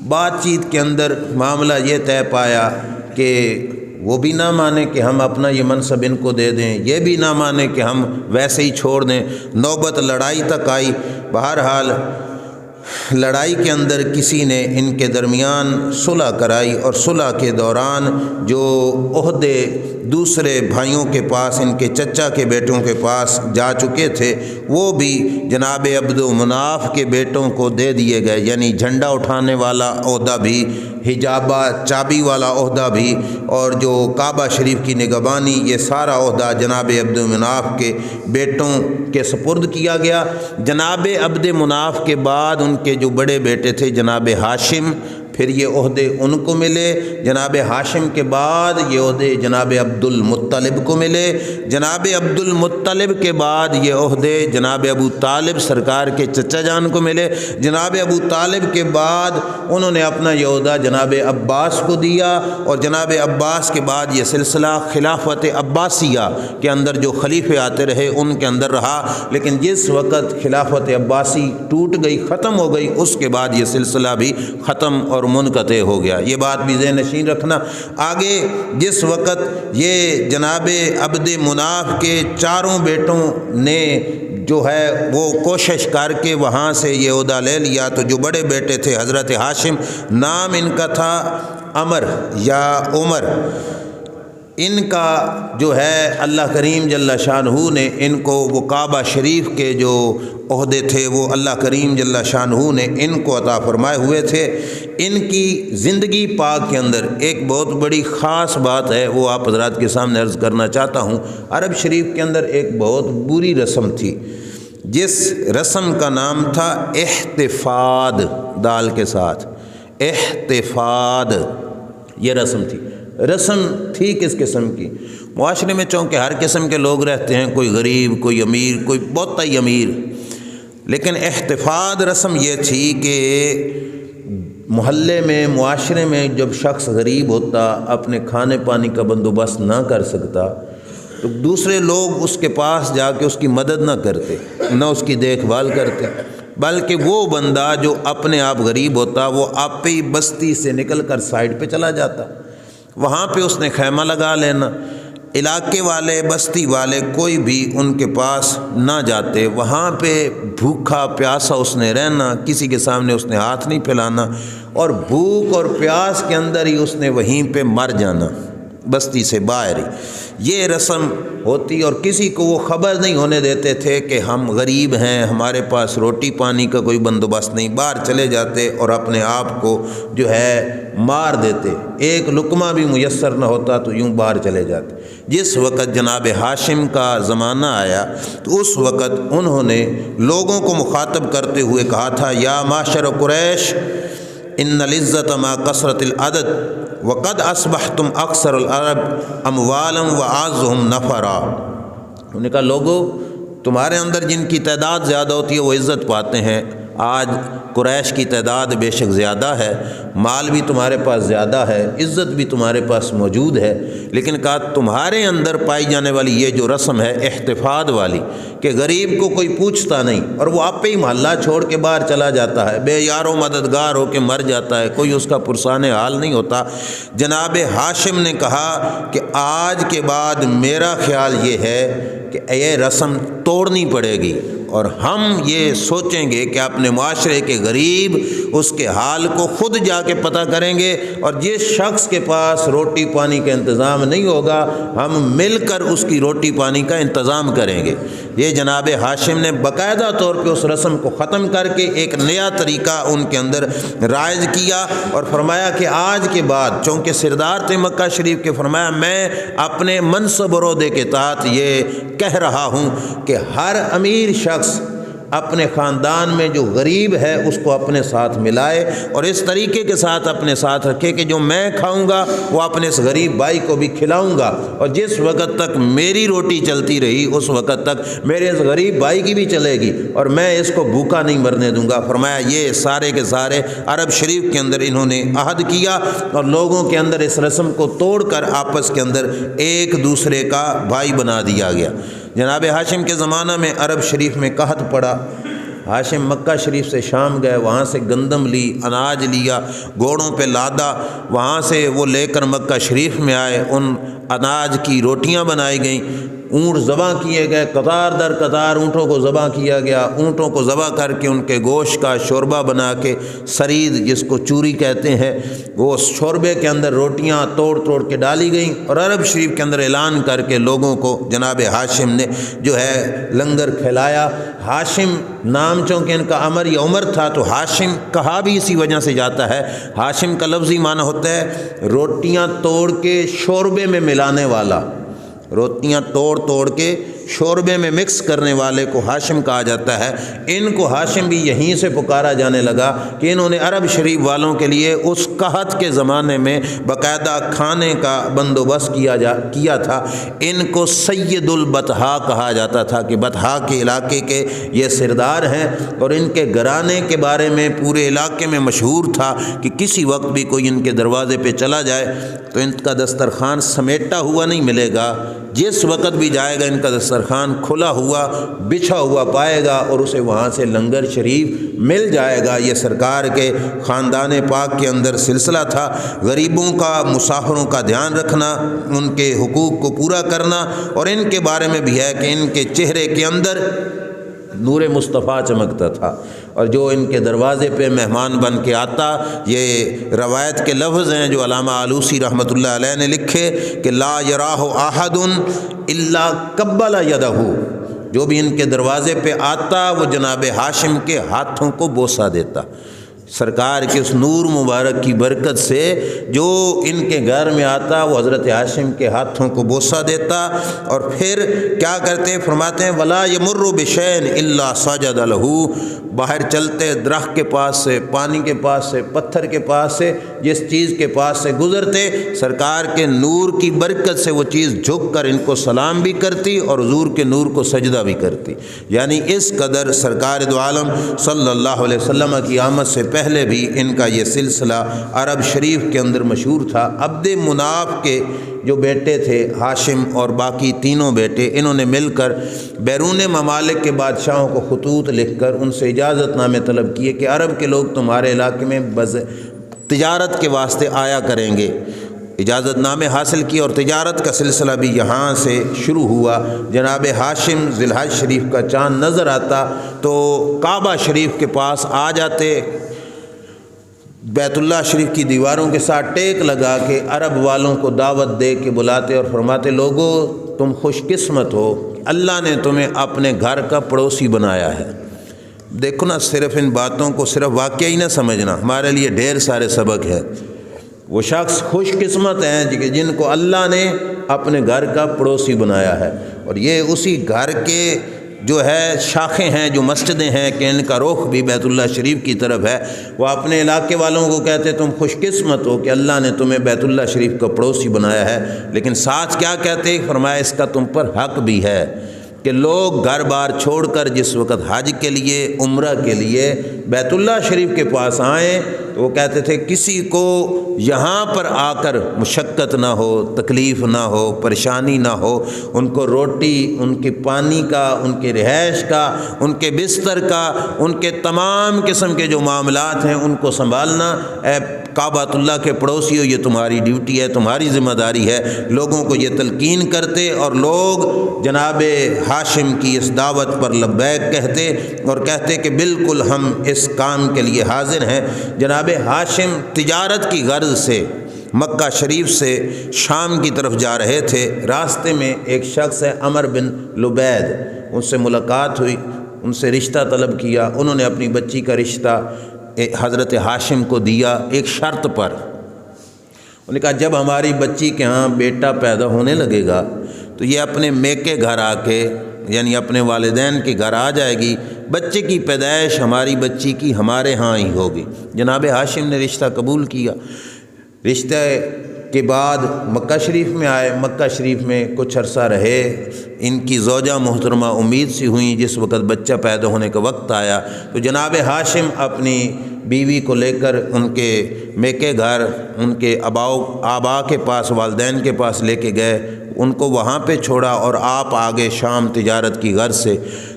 بات چیت کے اندر معاملہ یہ طے پایا کہ وہ بھی نہ مانے کہ ہم اپنا یہ منصب ان کو دے دیں، یہ بھی نہ مانے کہ ہم ویسے ہی چھوڑ دیں۔ نوبت لڑائی تک آئی۔ بہرحال لڑائی کے اندر کسی نے ان کے درمیان صلح کرائی، اور صلح کے دوران جو عہدے دوسرے بھائیوں کے پاس، ان کے چچا کے بیٹوں کے پاس جا چکے تھے، وہ بھی جناب عبد مناف کے بیٹوں کو دے دیے گئے، یعنی جھنڈا اٹھانے والا عہدہ بھی، حجابہ چابی والا عہدہ بھی، اور جو کعبہ شریف کی نگہبانی، یہ سارا عہدہ جناب عبد مناف کے بیٹوں کے سپرد کیا گیا۔ جناب عبد مناف کے بعد ان کے جو بڑے بیٹے تھے جناب ہاشم، پھر یہ عہدے ان کو ملے، جناب ہاشم کے بعد یہ عہدے جناب عبد المطلب کو ملے، جناب عبد المطلب کے بعد یہ عہدے جناب ابو طالب سرکار کے چچا جان کو ملے، جناب ابو طالب کے بعد انہوں نے اپنا یہ عہدہ جناب عباس کو دیا، اور جناب عباس کے بعد یہ سلسلہ خلافت عباسیہ کے اندر جو خلیفے آتے رہے ان کے اندر رہا، لیکن جس وقت خلافت عباسی ٹوٹ گئی، ختم ہو گئی، اس کے بعد یہ سلسلہ بھی ختم اور منقطع ہو گیا۔ یہ بات بھی ذہن نشین رکھنا۔ آگے جس وقت یہ جناب عبد مناف کے چاروں بیٹوں نے جو ہے وہ کوشش کر کے وہاں سے یہ عہدہ لے لیا، تو جو بڑے بیٹے تھے حضرت ہاشم، نام ان کا تھا عمر یا عمر، ان کا جو ہے اللہ کریم جل شانہ نے ان کو وہ کعبہ شریف کے جو عہدے تھے وہ اللہ کریم جل شانہ نے ان کو عطا فرمائے ہوئے تھے۔ ان کی زندگی پاک کے اندر ایک بہت بڑی خاص بات ہے، وہ آپ حضرات کے سامنے عرض کرنا چاہتا ہوں۔ عرب شریف کے اندر ایک بہت بری رسم تھی، جس رسم کا نام تھا احتفاد، دال کے ساتھ احتفاد، یہ رسم تھی۔ رسم تھی کس قسم کی؟ معاشرے میں چونکہ ہر قسم کے لوگ رہتے ہیں، کوئی غریب، کوئی امیر، کوئی بہت ہی امیر، لیکن احتفاد رسم یہ تھی کہ محلے میں، معاشرے میں جب شخص غریب ہوتا، اپنے کھانے پانی کا بندوبست نہ کر سکتا، تو دوسرے لوگ اس کے پاس جا کے اس کی مدد نہ کرتے، نہ اس کی دیکھ بھال کرتے، بلکہ وہ بندہ جو اپنے آپ غریب ہوتا وہ آپ ہی بستی سے نکل کر سائڈ پہ چلا جاتا، وہاں پہ اس نے خیمہ لگا لینا، علاقے والے، بستی والے کوئی بھی ان کے پاس نہ جاتے، وہاں پہ بھوکا پیاسا اس نے رہنا، کسی کے سامنے اس نے ہاتھ نہیں پھیلانا، اور بھوک اور پیاس کے اندر ہی اس نے وہیں پہ مر جانا، بستی سے باہر ہی۔ یہ رسم ہوتی، اور کسی کو وہ خبر نہیں ہونے دیتے تھے کہ ہم غریب ہیں، ہمارے پاس روٹی پانی کا کوئی بندوبست نہیں، باہر چلے جاتے اور اپنے آپ کو جو ہے مار دیتے، ایک لقمہ بھی میسر نہ ہوتا تو یوں باہر چلے جاتے۔ جس وقت جناب ہاشم کا زمانہ آیا تو اس وقت انہوں نے لوگوں کو مخاطب کرتے ہوئے کہا تھا، یا معاشر قریش ان العزت ما کثرت العدد وقد اصبحتم اکثر العرب اموالا واعزهم نفرا۔ انہوں نے کہا، لوگو تمہارے اندر جن کی تعداد زیادہ ہوتی ہے وہ عزت پاتے ہیں، آج قریش کی تعداد بے شک زیادہ ہے، مال بھی تمہارے پاس زیادہ ہے، عزت بھی تمہارے پاس موجود ہے، لیکن کہا تمہارے اندر پائی جانے والی یہ جو رسم ہے احتفاد والی، کہ غریب کو کوئی پوچھتا نہیں اور وہ آپ پہ ہی محلہ چھوڑ کے باہر چلا جاتا ہے، بے یار و مددگار ہو کے مر جاتا ہے، کوئی اس کا پرسان حال نہیں ہوتا۔ جناب ہاشم نے کہا کہ آج کے بعد میرا خیال یہ ہے کہ یہ رسم توڑنی پڑے گی، اور ہم یہ سوچیں گے کہ اپنے معاشرے کے غریب اس کے حال کو خود جا کے پتہ کریں گے، اور جس شخص کے پاس روٹی پانی کا انتظام نہیں ہوگا ہم مل کر اس کی روٹی پانی کا انتظام کریں گے۔ یہ جناب ہاشم نے باقاعدہ طور پہ اس رسم کو ختم کر کے ایک نیا طریقہ ان کے اندر رائج کیا، اور فرمایا کہ آج کے بعد، چونکہ سردار تھے مکہ شریف کے، فرمایا میں اپنے منصب و عہدے کے تحت یہ کہہ رہا ہوں کہ ہر امیر شخص اپنے خاندان میں جو غریب ہے اس کو اپنے ساتھ ملائے، اور اس طریقے کے ساتھ اپنے ساتھ رکھے کہ جو میں کھاؤں گا وہ اپنے اس غریب بھائی کو بھی کھلاؤں گا، اور جس وقت تک میری روٹی چلتی رہی اس وقت تک میرے اس غریب بھائی کی بھی چلے گی، اور میں اس کو بھوکا نہیں مرنے دوں گا۔ فرمایا یہ سارے کے سارے عرب شریف کے اندر انہوں نے عہد کیا، اور لوگوں کے اندر اس رسم کو توڑ کر آپس کے اندر ایک دوسرے کا بھائی بنا دیا گیا۔ جناب ہاشم کے زمانہ میں عرب شریف میں قحط پڑا، ہاشم مکہ شریف سے شام گئے، وہاں سے گندم لی، اناج لیا، گھوڑوں پہ لادا، وہاں سے وہ لے کر مکہ شریف میں آئے، ان اناج کی روٹیاں بنائی گئیں، اونٹ ذبح کیے گئے، قطار در قطار اونٹوں کو ذبح کیا گیا، اونٹوں کو ذبح کر کے ان کے گوشت کا شوربہ بنا کے، سرید جس کو چوری کہتے ہیں، وہ شوربے کے اندر روٹیاں توڑ توڑ کے ڈالی گئیں، اور عرب شریف کے اندر اعلان کر کے لوگوں کو جناب ہاشم نے جو ہے لنگر کھلایا۔ ہاشم نام چونکہ ان کا عمر یا عمر تھا تو ہاشم کہا بھی اسی وجہ سے جاتا ہے۔ ہاشم کا لفظی معنی ہوتا ہے روٹیاں توڑ کے شوربے میں ملانے والا، روٹیاں توڑ توڑ کے شوربے میں مکس کرنے والے کو ہاشم کہا جاتا ہے۔ ان کو ہاشم بھی یہیں سے پکارا جانے لگا کہ انہوں نے عرب شریف والوں کے لیے اس قحط کے زمانے میں باقاعدہ کھانے کا بندوبست کیا تھا۔ ان کو سید البطحاء کہا جاتا تھا کہ بطحاء کے علاقے کے یہ سردار ہیں، اور ان کے گھرانے کے بارے میں پورے علاقے میں مشہور تھا کہ کسی وقت بھی کوئی ان کے دروازے پہ چلا جائے تو ان کا دسترخوان سمیٹا ہوا نہیں ملے گا، جس وقت بھی جائے گا ان کا دسترخوان کھلا ہوا بچھا ہوا پائے گا اور اسے وہاں سے لنگر شریف مل جائے گا۔ یہ سرکار کے خاندان پاک کے اندر سلسلہ تھا، غریبوں کا مسافروں کا دھیان رکھنا، ان کے حقوق کو پورا کرنا، اور ان کے بارے میں بھی ہے کہ ان کے چہرے کے اندر نور مصطفیٰ چمکتا تھا، اور جو ان کے دروازے پہ مہمان بن کے آتا، یہ روایت کے لفظ ہیں جو علامہ آلوسی رحمۃ اللہ علیہ نے لکھے کہ لا یراہ احد الا قبل یدہ، جو بھی ان کے دروازے پہ آتا وہ جناب ہاشم کے ہاتھوں کو بوسہ دیتا۔ سرکار کے اس نور مبارک کی برکت سے جو ان کے گھر میں آتا وہ حضرت ہاشم کے ہاتھوں کو بوسہ دیتا، اور پھر کیا کرتے، فرماتے ہیں ولا یمر بشیء الا سجد لہ، باہر چلتے درخت کے پاس سے، پانی کے پاس سے، پتھر کے پاس سے، جس چیز کے پاس سے گزرتے سرکار کے نور کی برکت سے وہ چیز جھک کر ان کو سلام بھی کرتی اور حضور کے نور کو سجدہ بھی کرتی۔ یعنی اس قدر سرکار دو عالم صلی اللہ علیہ وسلم کی آمد سے پہلے بھی ان کا یہ سلسلہ عرب شریف کے اندر مشہور تھا۔ عبد مناف کے جو بیٹے تھے ہاشم اور باقی تینوں بیٹے، انہوں نے مل کر بیرون ممالک کے بادشاہوں کو خطوط لکھ کر ان سے اجازت نامے طلب کیے کہ عرب کے لوگ تمہارے علاقے میں تجارت کے واسطے آیا کریں گے۔ اجازت نامے حاصل کی اور تجارت کا سلسلہ بھی یہاں سے شروع ہوا۔ جناب ہاشم ذی الحج شریف کا چاند نظر آتا تو کعبہ شریف کے پاس آ جاتے، بیت اللہ شریف کی دیواروں کے ساتھ ٹیک لگا کے عرب والوں کو دعوت دے کے بلاتے اور فرماتے لوگو تم خوش قسمت ہو، اللہ نے تمہیں اپنے گھر کا پڑوسی بنایا ہے۔ دیکھو نا، صرف ان باتوں کو صرف واقعہ ہی نہ سمجھنا، ہمارے لیے ڈھیر سارے سبق ہیں۔ وہ شخص خوش قسمت ہیں جن کو اللہ نے اپنے گھر کا پڑوسی بنایا ہے، اور یہ اسی گھر کے جو ہے شاخیں ہیں، جو مسجدیں ہیں کہ ان کا رخ بھی بیت اللہ شریف کی طرف ہے۔ وہ اپنے علاقے والوں کو کہتے تم خوش قسمت ہو کہ اللہ نے تمہیں بیت اللہ شریف کا پڑوسی بنایا ہے، لیکن ساتھ کیا کہتے، فرمایا اس کا تم پر حق بھی ہے کہ لوگ گھر بار چھوڑ کر جس وقت حج کے لیے، عمرہ کے لیے بیت اللہ شریف کے پاس آئیں تو وہ کہتے تھے کسی کو یہاں پر آ کر مشقت نہ ہو، تکلیف نہ ہو، پریشانی نہ ہو، ان کو روٹی، ان کے پانی کا، ان کے رہائش کا، ان کے بستر کا، ان کے تمام قسم کے جو معاملات ہیں ان کو سنبھالنا، اے کعبۃ اللہ کے پڑوسی ہو، یہ تمہاری ڈیوٹی ہے، تمہاری ذمہ داری ہے۔ لوگوں کو یہ تلقین کرتے اور لوگ جناب ہاشم کی اس دعوت پر لبیک کہتے اور کہتے کہ بالکل ہم اس کام کے لیے حاضر ہیں۔ جناب ہاشم تجارت کی غرض سے مکہ شریف سے شام کی طرف جا رہے تھے، راستے میں ایک شخص ہے عمر بن لبید، ان سے ملاقات ہوئی، ان سے رشتہ طلب کیا، انہوں نے اپنی بچی کا رشتہ حضرت ہاشم کو دیا ایک شرط پر۔ انہوں نے کہا جب ہماری بچی کے ہاں بیٹا پیدا ہونے لگے گا تو یہ اپنے میکے گھر آ کے، یعنی اپنے والدین کے گھر آ جائے گی، بچے کی پیدائش ہماری بچی کی ہمارے ہاں ہی ہوگی۔ جناب ہاشم نے رشتہ قبول کیا، رشتے کے بعد مکہ شریف میں آئے، مکہ شریف میں کچھ عرصہ رہے، ان کی زوجہ محترمہ امید سی ہوئیں، جس وقت بچہ پیدا ہونے کا وقت آیا تو جناب ہاشم اپنی بیوی کو لے کر ان کے میکے گھر، ان کے آبا کے پاس، والدین کے پاس لے کے گئے، ان کو وہاں پہ چھوڑا اور آپ آگے شام تجارت کی غرض سے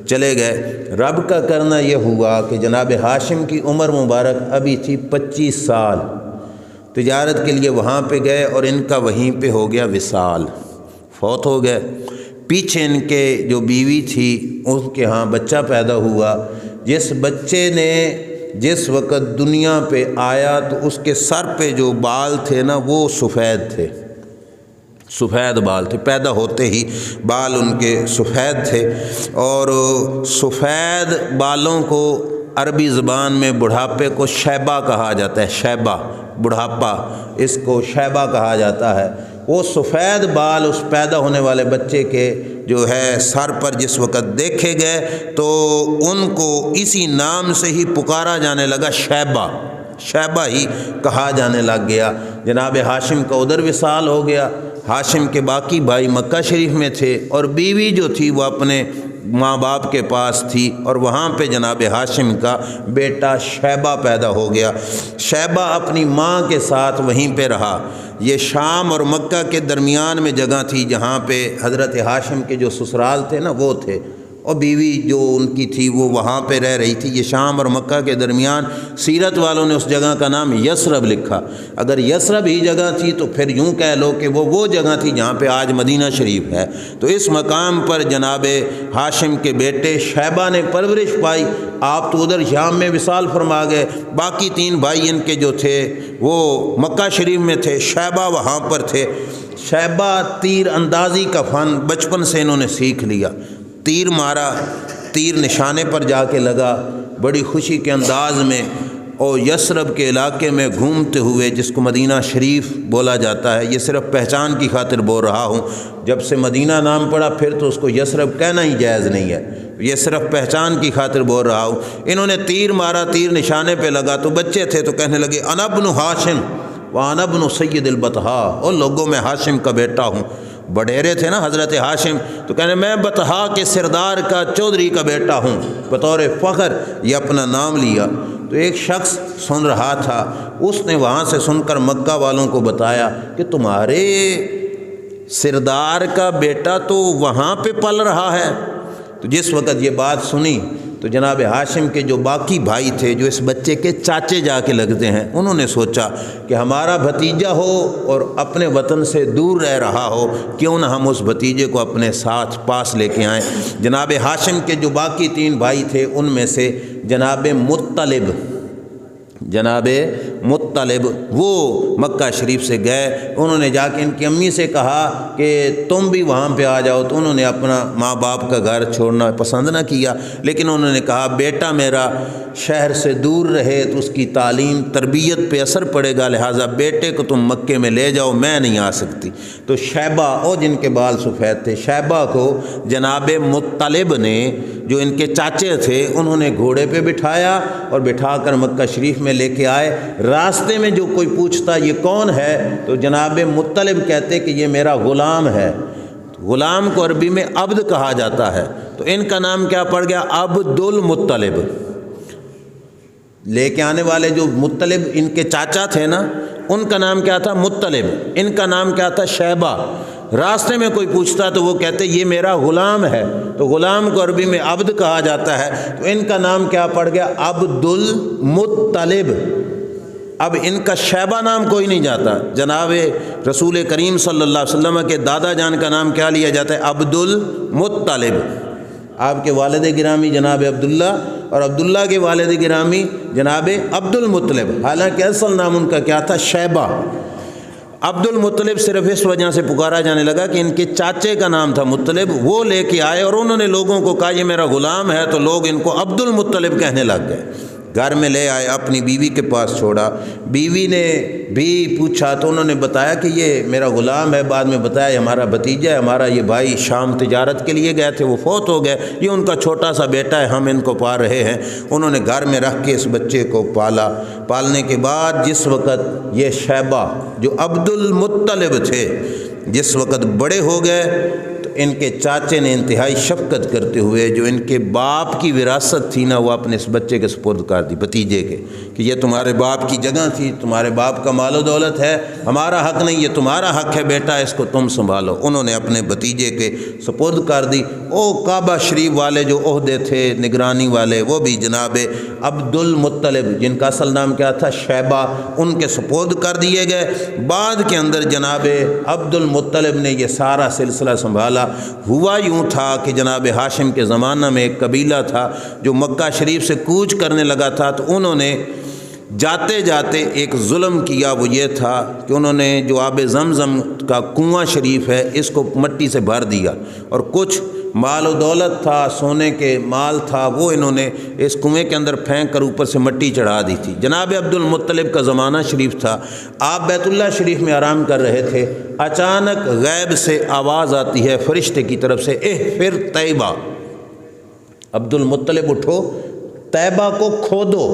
چلے گئے۔ رب کا کرنا یہ ہوا کہ جناب ہاشم کی عمر مبارک ابھی تھی 25 سال، تجارت کے لیے وہاں پہ گئے اور ان کا وہیں پہ ہو گیا وصال، فوت ہو گئے۔ پیچھے ان کے جو بیوی تھی ان کے ہاں بچہ پیدا ہوا، جس بچے نے جس وقت دنیا پہ آیا تو اس کے سر پہ جو بال تھے نا وہ سفید تھے، سفید بال تھے، پیدا ہوتے ہی بال ان کے سفید تھے، اور سفید بالوں کو عربی زبان میں بڑھاپے کو شیبہ کہا جاتا ہے، شیبہ بڑھاپا، اس کو شیبہ کہا جاتا ہے۔ وہ سفید بال اس پیدا ہونے والے بچے کے جو ہے سر پر جس وقت دیکھے گئے تو ان کو اسی نام سے ہی پکارا جانے لگا، شیبہ، شیبہ ہی کہا جانے لگ گیا۔ جناب ہاشم کا ادھر وصال ہو گیا، ہاشم کے باقی بھائی مکہ شریف میں تھے اور بیوی جو تھی وہ اپنے ماں باپ کے پاس تھی، اور وہاں پہ جناب ہاشم کا بیٹا شیبہ پیدا ہو گیا۔ شیبہ اپنی ماں کے ساتھ وہیں پہ رہا۔ یہ شام اور مکہ کے درمیان میں جگہ تھی جہاں پہ حضرت ہاشم کے جو سسرال تھے نا وہ تھے، اور بیوی جو ان کی تھی وہ وہاں پہ رہ رہی تھی۔ یہ شام اور مکہ کے درمیان، سیرت والوں نے اس جگہ کا نام یثرب لکھا۔ اگر یثرب ہی جگہ تھی تو پھر یوں کہہ لو کہ وہ جگہ تھی جہاں پہ آج مدینہ شریف ہے۔ تو اس مقام پر جناب ہاشم کے بیٹے شیبہ نے پرورش پائی۔ آپ تو ادھر شام میں وصال فرما گئے، باقی 3 بھائی ان کے جو تھے وہ مکہ شریف میں تھے، شیبہ وہاں پر تھے۔ شیبہ تیر اندازی کا فن بچپن سے انہوں نے سیکھ لیا۔ تیر مارا، تیر نشانے پر جا کے لگا، بڑی خوشی کے انداز میں، اور یثرب کے علاقے میں گھومتے ہوئے، جس کو مدینہ شریف بولا جاتا ہے، یہ صرف پہچان کی خاطر بول رہا ہوں، جب سے مدینہ نام پڑا پھر تو اس کو یثرب کہنا ہی جائز نہیں ہے، یہ صرف پہچان کی خاطر بول رہا ہوں۔ انہوں نے تیر مارا، تیر نشانے پہ لگا تو بچے تھے تو کہنے لگے انا ابن ہاشم وانا ابن سید البطحاء، اور لوگوں میں ہاشم کا بیٹا ہوں۔ بڈیرے تھے نا حضرت ہاشم، تو کہنے میں بطحاء کے سردار کا چودھری کا بیٹا ہوں، بطور فخر یہ اپنا نام لیا۔ تو ایک شخص سن رہا تھا، اس نے وہاں سے سن کر مکہ والوں کو بتایا کہ تمہارے سردار کا بیٹا تو وہاں پہ پل رہا ہے۔ تو جس وقت یہ بات سنی تو جناب ہاشم کے جو باقی بھائی تھے، جو اس بچے کے چاچے جا کے لگتے ہیں، انہوں نے سوچا کہ ہمارا بھتیجا ہو اور اپنے وطن سے دور رہ رہا ہو، کیوں نہ ہم اس بھتیجے کو اپنے ساتھ پاس لے کے آئیں۔ جناب ہاشم کے جو باقی 3 بھائی تھے ان میں سے جناب مطلب وہ مکہ شریف سے گئے، انہوں نے جا کے ان کی امی سے کہا کہ تم بھی وہاں پہ آ جاؤ، تو انہوں نے اپنا ماں باپ کا گھر چھوڑنا پسند نہ کیا، لیکن انہوں نے کہا بیٹا میرا شہر سے دور رہے تو اس کی تعلیم تربیت پہ اثر پڑے گا، لہٰذا بیٹے کو تم مکے میں لے جاؤ، میں نہیں آ سکتی۔ تو شیبہ، اور جن کے بال سفید تھے، شیبہ کو جناب مطلب نے، جو ان کے چاچے تھے، انہوں نے گھوڑے پہ بٹھایا اور بٹھا کر مکہ شریف میں لے کے آئے۔ راستے میں جو کوئی پوچھتا یہ کون ہے تو جناب مطلب کہتے کہ یہ میرا غلام ہے۔ غلام کو عربی میں عبد کہا جاتا ہے، تو ان کا نام کیا پڑ گیا؟ عبد المطلب۔ لے کے آنے والے جو مطلب ان کے چاچا تھے نا، ان کا نام کیا تھا؟ مطلب۔ ان کا نام کیا تھا؟ شیبہ۔ راستے میں کوئی پوچھتا تو وہ کہتے یہ میرا غلام ہے، تو غلام کو عربی میں عبد کہا جاتا ہے، تو ان کا نام کیا پڑ گیا؟ عبد المطلب۔ اب ان کا شیبہ نام کوئی نہیں جاتا، جناب رسول کریم صلی اللہ علیہ وسلم کے دادا جان کا نام کیا لیا جاتا ہے؟ عبد المطلب۔ آپ کے والد گرامی جناب عبداللہ، اور عبداللہ کے والد گرامی جناب عبد المطلب، حالانکہ اصل نام ان کا کیا تھا؟ شیبہ۔ عبد المطلب صرف اس وجہ سے پکارا جانے لگا کہ ان کے چاچے کا نام تھا مطلب، وہ لے کے آئے اور انہوں نے لوگوں کو کہا یہ میرا غلام ہے، تو لوگ ان کو عبد المطلب کہنے لگ گئے۔ گھر میں لے آئے، اپنی بیوی کے پاس چھوڑا، بیوی نے بھی پوچھا تو انہوں نے بتایا کہ یہ میرا غلام ہے، بعد میں بتایا یہ ہمارا بھتیجا ہے، ہمارا یہ بھائی شام تجارت کے لیے گئے تھے، وہ فوت ہو گئے، یہ ان کا چھوٹا سا بیٹا ہے، ہم ان کو پال رہے ہیں۔ انہوں نے گھر میں رکھ کے اس بچے کو پالا۔ پالنے کے بعد جس وقت یہ شیبہ جو عبد المطلب تھے جس وقت بڑے ہو گئے تو ان کے چاچے نے انتہائی شفقت کرتے ہوئے جو ان کے باپ کی وراثت تھی نا وہ اپنے اس بچے کے سپرد کر دی، بھتیجے کے، کہ یہ تمہارے باپ کی جگہ تھی، تمہارے باپ کا مال و دولت ہے، ہمارا حق نہیں، یہ تمہارا حق ہے بیٹا، اس کو تم سنبھالو۔ انہوں نے اپنے بھتیجے کے سپرد کر دی۔ او کعبہ شریف والے جو عہدے تھے نگرانی والے، وہ بھی جناب عبد المطلب جن کا اصل نام کیا تھا؟ شیبہ، ان کے سپرد کر دیے گئے۔ بعد کے اندر جناب عبد المطلب نے یہ سارا سلسلہ سنبھالا۔ ہوا یوں تھا کہ جناب ہاشم کے زمانہ میں ایک قبیلہ تھا جو مکہ شریف سے کوچ کرنے لگا تھا، تو انہوں نے جاتے جاتے ایک ظلم کیا، وہ یہ تھا کہ انہوں نے جو آب زمزم کا کنواں شریف ہے اس کو مٹی سے بھر دیا، اور کچھ مال و دولت تھا، سونے کے مال تھا، وہ انہوں نے اس کنویں کے اندر پھینک کر اوپر سے مٹی چڑھا دی تھی۔ جناب عبد المطلب کا زمانہ شریف تھا، آپ بیت اللہ شریف میں آرام کر رہے تھے، اچانک غیب سے آواز آتی ہے فرشتے کی طرف سے، احفر طیبہ، عبد المطلب اٹھو، طیبہ کو کھودو۔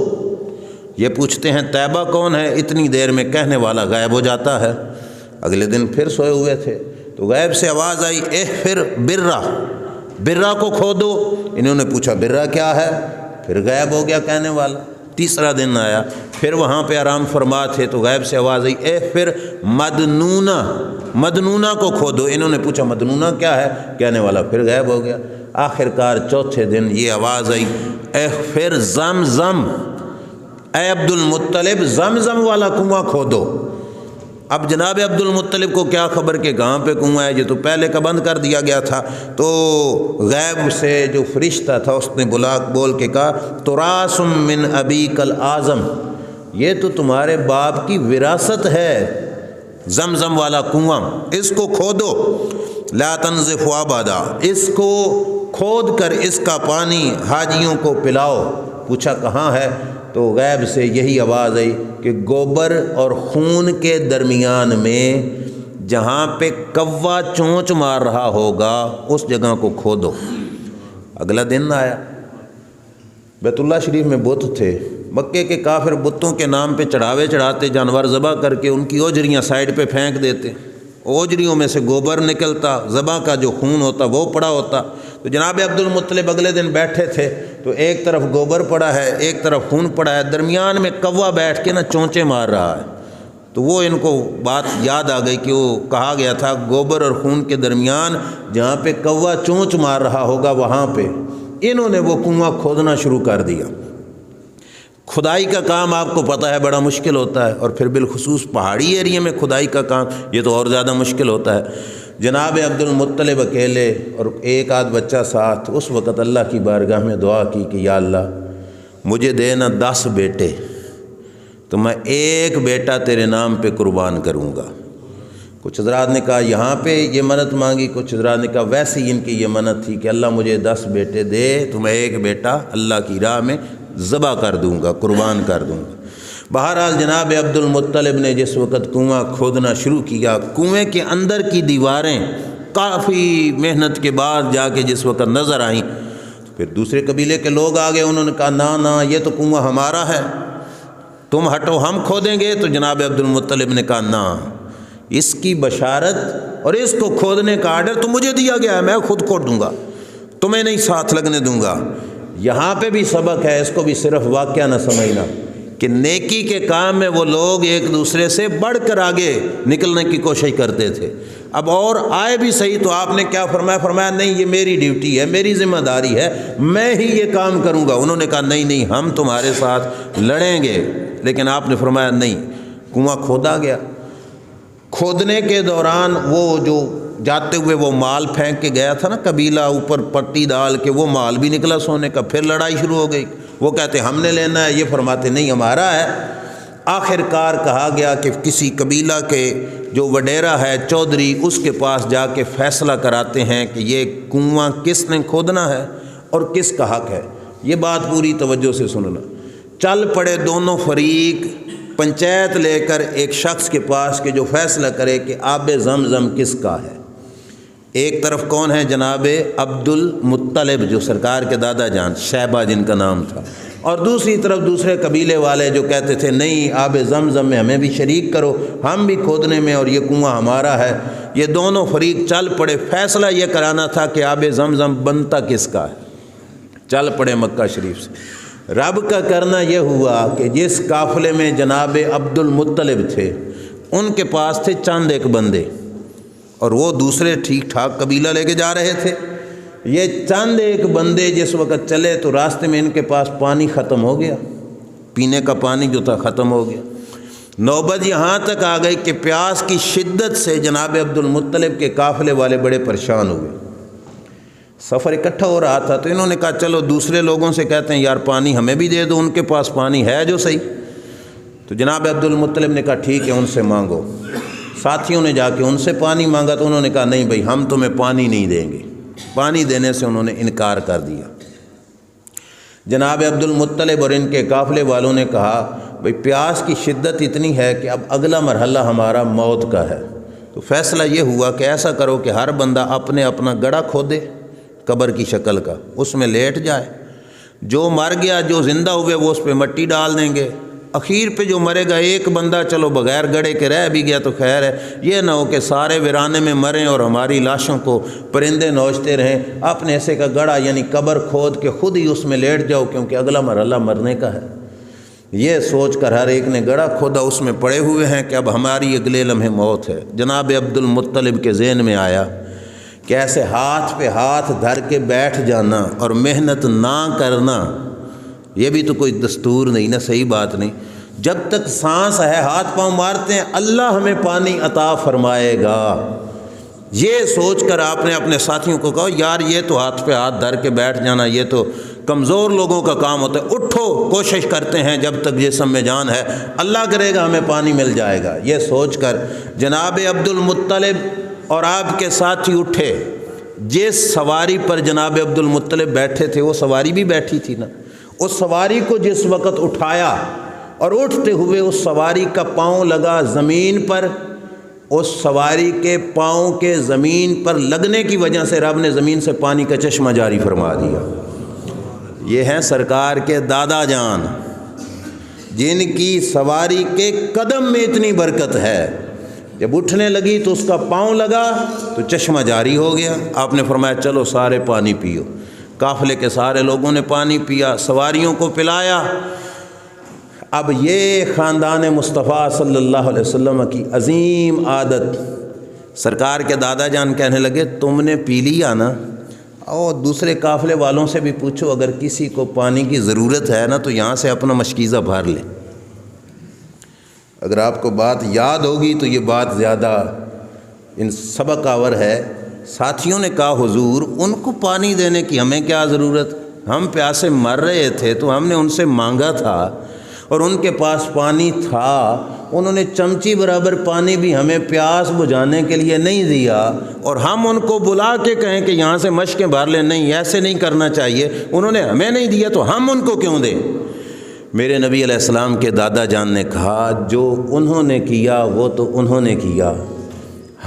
یہ پوچھتے ہیں طیبہ کون ہے؟ اتنی دیر میں کہنے والا غائب ہو جاتا ہے۔ اگلے دن پھر سوئے ہوئے تھے تو غیب سے آواز آئی، احفر برہ، برہ کو کھودو۔ انہوں نے پوچھا برہ کیا ہے؟ پھر غائب ہو گیا کہنے والا۔ تیسرا دن آیا، پھر وہاں پہ آرام فرما تھے تو غیب سے آواز آئی، احفر مدنونہ، مدنونہ کو کھودو۔ انہوں نے پوچھا مدنونہ کیا ہے؟ کہنے والا پھر غائب ہو گیا۔ آخر کار چوتھے دن یہ آواز آئی، احفر زمزم، اے عبد المطلب زمزم والا کنواں کھودو۔ اب جناب عبد المطلب کو کیا خبر کہ کہاں پہ کنواں ہے، یہ تو پہلے کا بند کر دیا گیا تھا۔ تو غیب سے جو فرشتہ تھا اس نے بول کے کہا، تراث من ابیک الاعظم، یہ تو تمہارے باپ کی وراثت ہے، زمزم والا کنواں، اس کو کھودو، لا تنزف ابدا، اس کو کھود کر اس کا پانی حاجیوں کو پلاؤ۔ پوچھا کہاں ہے؟ تو غیب سے یہی آواز آئی کہ گوبر اور خون کے درمیان میں جہاں پہ کوا چونچ مار رہا ہوگا اس جگہ کو کھودو۔ اگلا دن آیا، بیت اللہ شریف میں بت تھے، مکے کے کافر بتوں کے نام پہ چڑھاوے چڑھاتے، جانور ذبح کر کے ان کی اوجریاں سائڈ پہ پھینک دیتے، اوجریوں میں سے گوبر نکلتا، ذبح کا جو خون ہوتا وہ پڑا ہوتا۔ تو جناب عبد المطلب اگلے دن بیٹھے تھے تو ایک طرف گوبر پڑا ہے، ایک طرف خون پڑا ہے، درمیان میں کوا بیٹھ کے نا چونچے مار رہا ہے۔ تو وہ ان کو بات یاد آ گئی کہ وہ کہا گیا تھا گوبر اور خون کے درمیان جہاں پہ کوا چونچ مار رہا ہوگا وہاں پہ انہوں نے وہ کنواں کھودنا شروع کر دیا۔ کھدائی کا کام آپ کو پتہ ہے بڑا مشکل ہوتا ہے، اور پھر بالخصوص پہاڑی ایریے میں کھدائی کا کام یہ تو اور زیادہ مشکل ہوتا ہے۔ جناب عبد المطلب اکیلے اور ایک آدھ بچہ ساتھ، اس وقت اللہ کی بارگاہ میں دعا کی کہ یا اللہ مجھے دینا 10 بیٹے تو میں ایک بیٹا تیرے نام پہ قربان کروں گا۔ کچھ حضرات نے کہا یہاں پہ یہ منت مانگی، کچھ حضرات نے کہا ویسے ہی ان کی یہ منت تھی کہ اللہ مجھے 10 بیٹے دے تو میں ایک بیٹا اللہ کی راہ میں ذبح کر دوں گا، قربان کر دوں گا۔ بہرحال جناب عبد المطلب نے جس وقت کنواں کھودنا شروع کیا، کنویں کے اندر کی دیواریں کافی محنت کے بعد جا کے جس وقت نظر آئیں، پھر دوسرے قبیلے کے لوگ آ گئے، انہوں نے کہا نا یہ تو کنواں ہمارا ہے، تم ہٹو ہم کھودیں گے۔ تو جناب عبد المطلب نے کہا نا، اس کی بشارت اور اس کو کھودنے کا آرڈر تو مجھے دیا گیا ہے، میں خود کھود دوں گا، تمہیں نہیں ساتھ لگنے دوں گا۔ یہاں پہ بھی سبق ہے، اس کو بھی صرف واقعہ نہ سمجھنا کہ نیکی کے کام میں وہ لوگ ایک دوسرے سے بڑھ کر آگے نکلنے کی کوشش کرتے تھے۔ اب اور آئے بھی صحیح تو آپ نے کیا فرمایا؟ فرمایا نہیں یہ میری ڈیوٹی ہے، میری ذمہ داری ہے، میں ہی یہ کام کروں گا۔ انہوں نے کہا نہیں ہم تمہارے ساتھ لڑیں گے، لیکن آپ نے فرمایا نہیں۔ کنواں کھودا گیا، کھودنے کے دوران وہ جو جاتے ہوئے وہ مال پھینک کے گیا تھا نا قبیلہ، اوپر پٹی ڈال کے وہ مال بھی نکلا سونے کا، پھر لڑائی شروع ہو گئی، وہ کہتے ہم نے لینا ہے، یہ فرماتے نہیں ہمارا ہے۔ آخر کار کہا گیا کہ کسی قبیلہ کے جو وڈیرا ہے چودھری، اس کے پاس جا کے فیصلہ کراتے ہیں کہ یہ کنواں کس نے کھودنا ہے اور کس کا حق ہے۔ یہ بات پوری توجہ سے سننا۔ چل پڑے دونوں فریق پنچایت لے کر ایک شخص کے پاس کہ جو فیصلہ کرے کہ آب زمزم کس کا ہے۔ ایک طرف کون ہے؟ جناب عبد المطلب جو سرکار کے دادا جان، شیبہ جن کا نام تھا، اور دوسری طرف دوسرے قبیلے والے جو کہتے تھے نہیں آب زمزم میں ہمیں بھی شریک کرو، ہم بھی کھودنے میں، اور یہ کنواں ہمارا ہے۔ یہ دونوں فریق چل پڑے، فیصلہ یہ کرانا تھا کہ آب زمزم بنتا کس کا ہے۔ چل پڑے مکہ شریف سے۔ رب کا کرنا یہ ہوا کہ جس قافلے میں جناب عبد المطلب تھے ان کے پاس تھے چند ایک بندے، اور وہ دوسرے ٹھیک ٹھاک قبیلہ لے کے جا رہے تھے۔ یہ چند ایک بندے جس وقت چلے تو راستے میں ان کے پاس پانی ختم ہو گیا، پینے کا پانی جو تھا ختم ہو گیا۔ نوبت یہاں تک آ گئی کہ پیاس کی شدت سے جناب عبد المطلب کے قافلے والے بڑے پریشان ہوئے۔ سفر اکٹھا ہو رہا تھا تو انہوں نے کہا چلو دوسرے لوگوں سے کہتے ہیں یار پانی ہمیں بھی دے دو، ان کے پاس پانی ہے جو صحیح۔ تو جناب عبدالمطلب نے کہا ٹھیک ہے ان سے مانگو۔ ساتھیوں نے جا کے ان سے پانی مانگا تو انہوں نے کہا نہیں بھائی ہم تمہیں پانی نہیں دیں گے، پانی دینے سے انہوں نے انکار کر دیا۔ جناب عبدالمطلب اور ان کے قافلے والوں نے کہا بھائی پیاس کی شدت اتنی ہے کہ اب اگلا مرحلہ ہمارا موت کا ہے، تو فیصلہ یہ ہوا کہ ایسا کرو کہ ہر بندہ اپنے اپنا گڑھا کھودے قبر کی شکل کا، اس میں لیٹ جائے، جو مر گیا جو زندہ ہوئے وہ اس پہ مٹی ڈال دیں گے، اخیر پہ جو مرے گا ایک بندہ چلو بغیر گڑھے کے رہ بھی گیا تو خیر ہے، یہ نہ ہو کہ سارے ویرانے میں مریں اور ہماری لاشوں کو پرندے نوچتے رہیں، اپنے ایسے کا گڑھا یعنی قبر کھود کے خود ہی اس میں لیٹ جاؤ کیونکہ اگلا مرحلہ مرنے کا ہے۔ یہ سوچ کر ہر ایک نے گڑھا کھودا، اس میں پڑے ہوئے ہیں کہ اب ہماری اگلے لمحے موت ہے۔ جناب عبدالمطلب کے ذہن میں آیا کہ ایسے ہاتھ پہ ہاتھ دھر کے بیٹھ جانا اور محنت نہ کرنا یہ بھی تو کوئی دستور نہیں نا، صحیح بات نہیں۔ جب تک سانس ہے ہاتھ پاؤں مارتے ہیں اللہ ہمیں پانی عطا فرمائے گا۔ یہ سوچ کر آپ نے اپنے ساتھیوں کو کہا یار یہ تو ہاتھ پہ ہاتھ دھر کے بیٹھ جانا یہ تو کمزور لوگوں کا کام ہوتا ہے، اٹھو کوشش کرتے ہیں جب تک جسم میں جان ہے اللہ کرے گا ہمیں پانی مل جائے گا۔ یہ سوچ کر جناب عبدالمطلب اور آپ کے ساتھی اٹھے۔ جس سواری پر جناب عبدالمطلب بیٹھے تھے وہ سواری بھی بیٹھی تھی نا، اس سواری کو جس وقت اٹھایا اور اٹھتے ہوئے اس سواری کا پاؤں لگا زمین پر، اس سواری کے پاؤں کے زمین پر لگنے کی وجہ سے رب نے زمین سے پانی کا چشمہ جاری فرما دیا۔ یہ ہیں سرکار کے دادا جان جن کی سواری کے قدم میں اتنی برکت ہے، جب اٹھنے لگی تو اس کا پاؤں لگا تو چشمہ جاری ہو گیا۔ آپ نے فرمایا چلو سارے پانی پیو۔ قافلے کے سارے لوگوں نے پانی پیا، سواریوں کو پلایا۔ اب یہ خاندان مصطفیٰ صلی اللہ علیہ وسلم کی عظیم عادت، سرکار کے دادا جان کہنے لگے تم نے پی لیا نا، اور دوسرے قافلے والوں سے بھی پوچھو اگر کسی کو پانی کی ضرورت ہے نا تو یہاں سے اپنا مشکیزہ بھر لے۔ اگر آپ کو بات یاد ہوگی تو یہ بات زیادہ ان سبق آور ہے۔ ساتھیوں نے کہا حضور ان کو پانی دینے کی ہمیں کیا ضرورت، ہم پیاسے مر رہے تھے تو ہم نے ان سے مانگا تھا اور ان کے پاس پانی تھا، انہوں نے چمچی برابر پانی بھی ہمیں پیاس بجھانے کے لیے نہیں دیا، اور ہم ان کو بلا کے کہیں کہ یہاں سے مشقیں بھر لیں، نہیں ایسے نہیں کرنا چاہیے، انہوں نے ہمیں نہیں دیا تو ہم ان کو کیوں دیں۔ میرے نبی علیہ السلام کے دادا جان نے کہا جو انہوں نے کیا وہ تو انہوں نے کیا،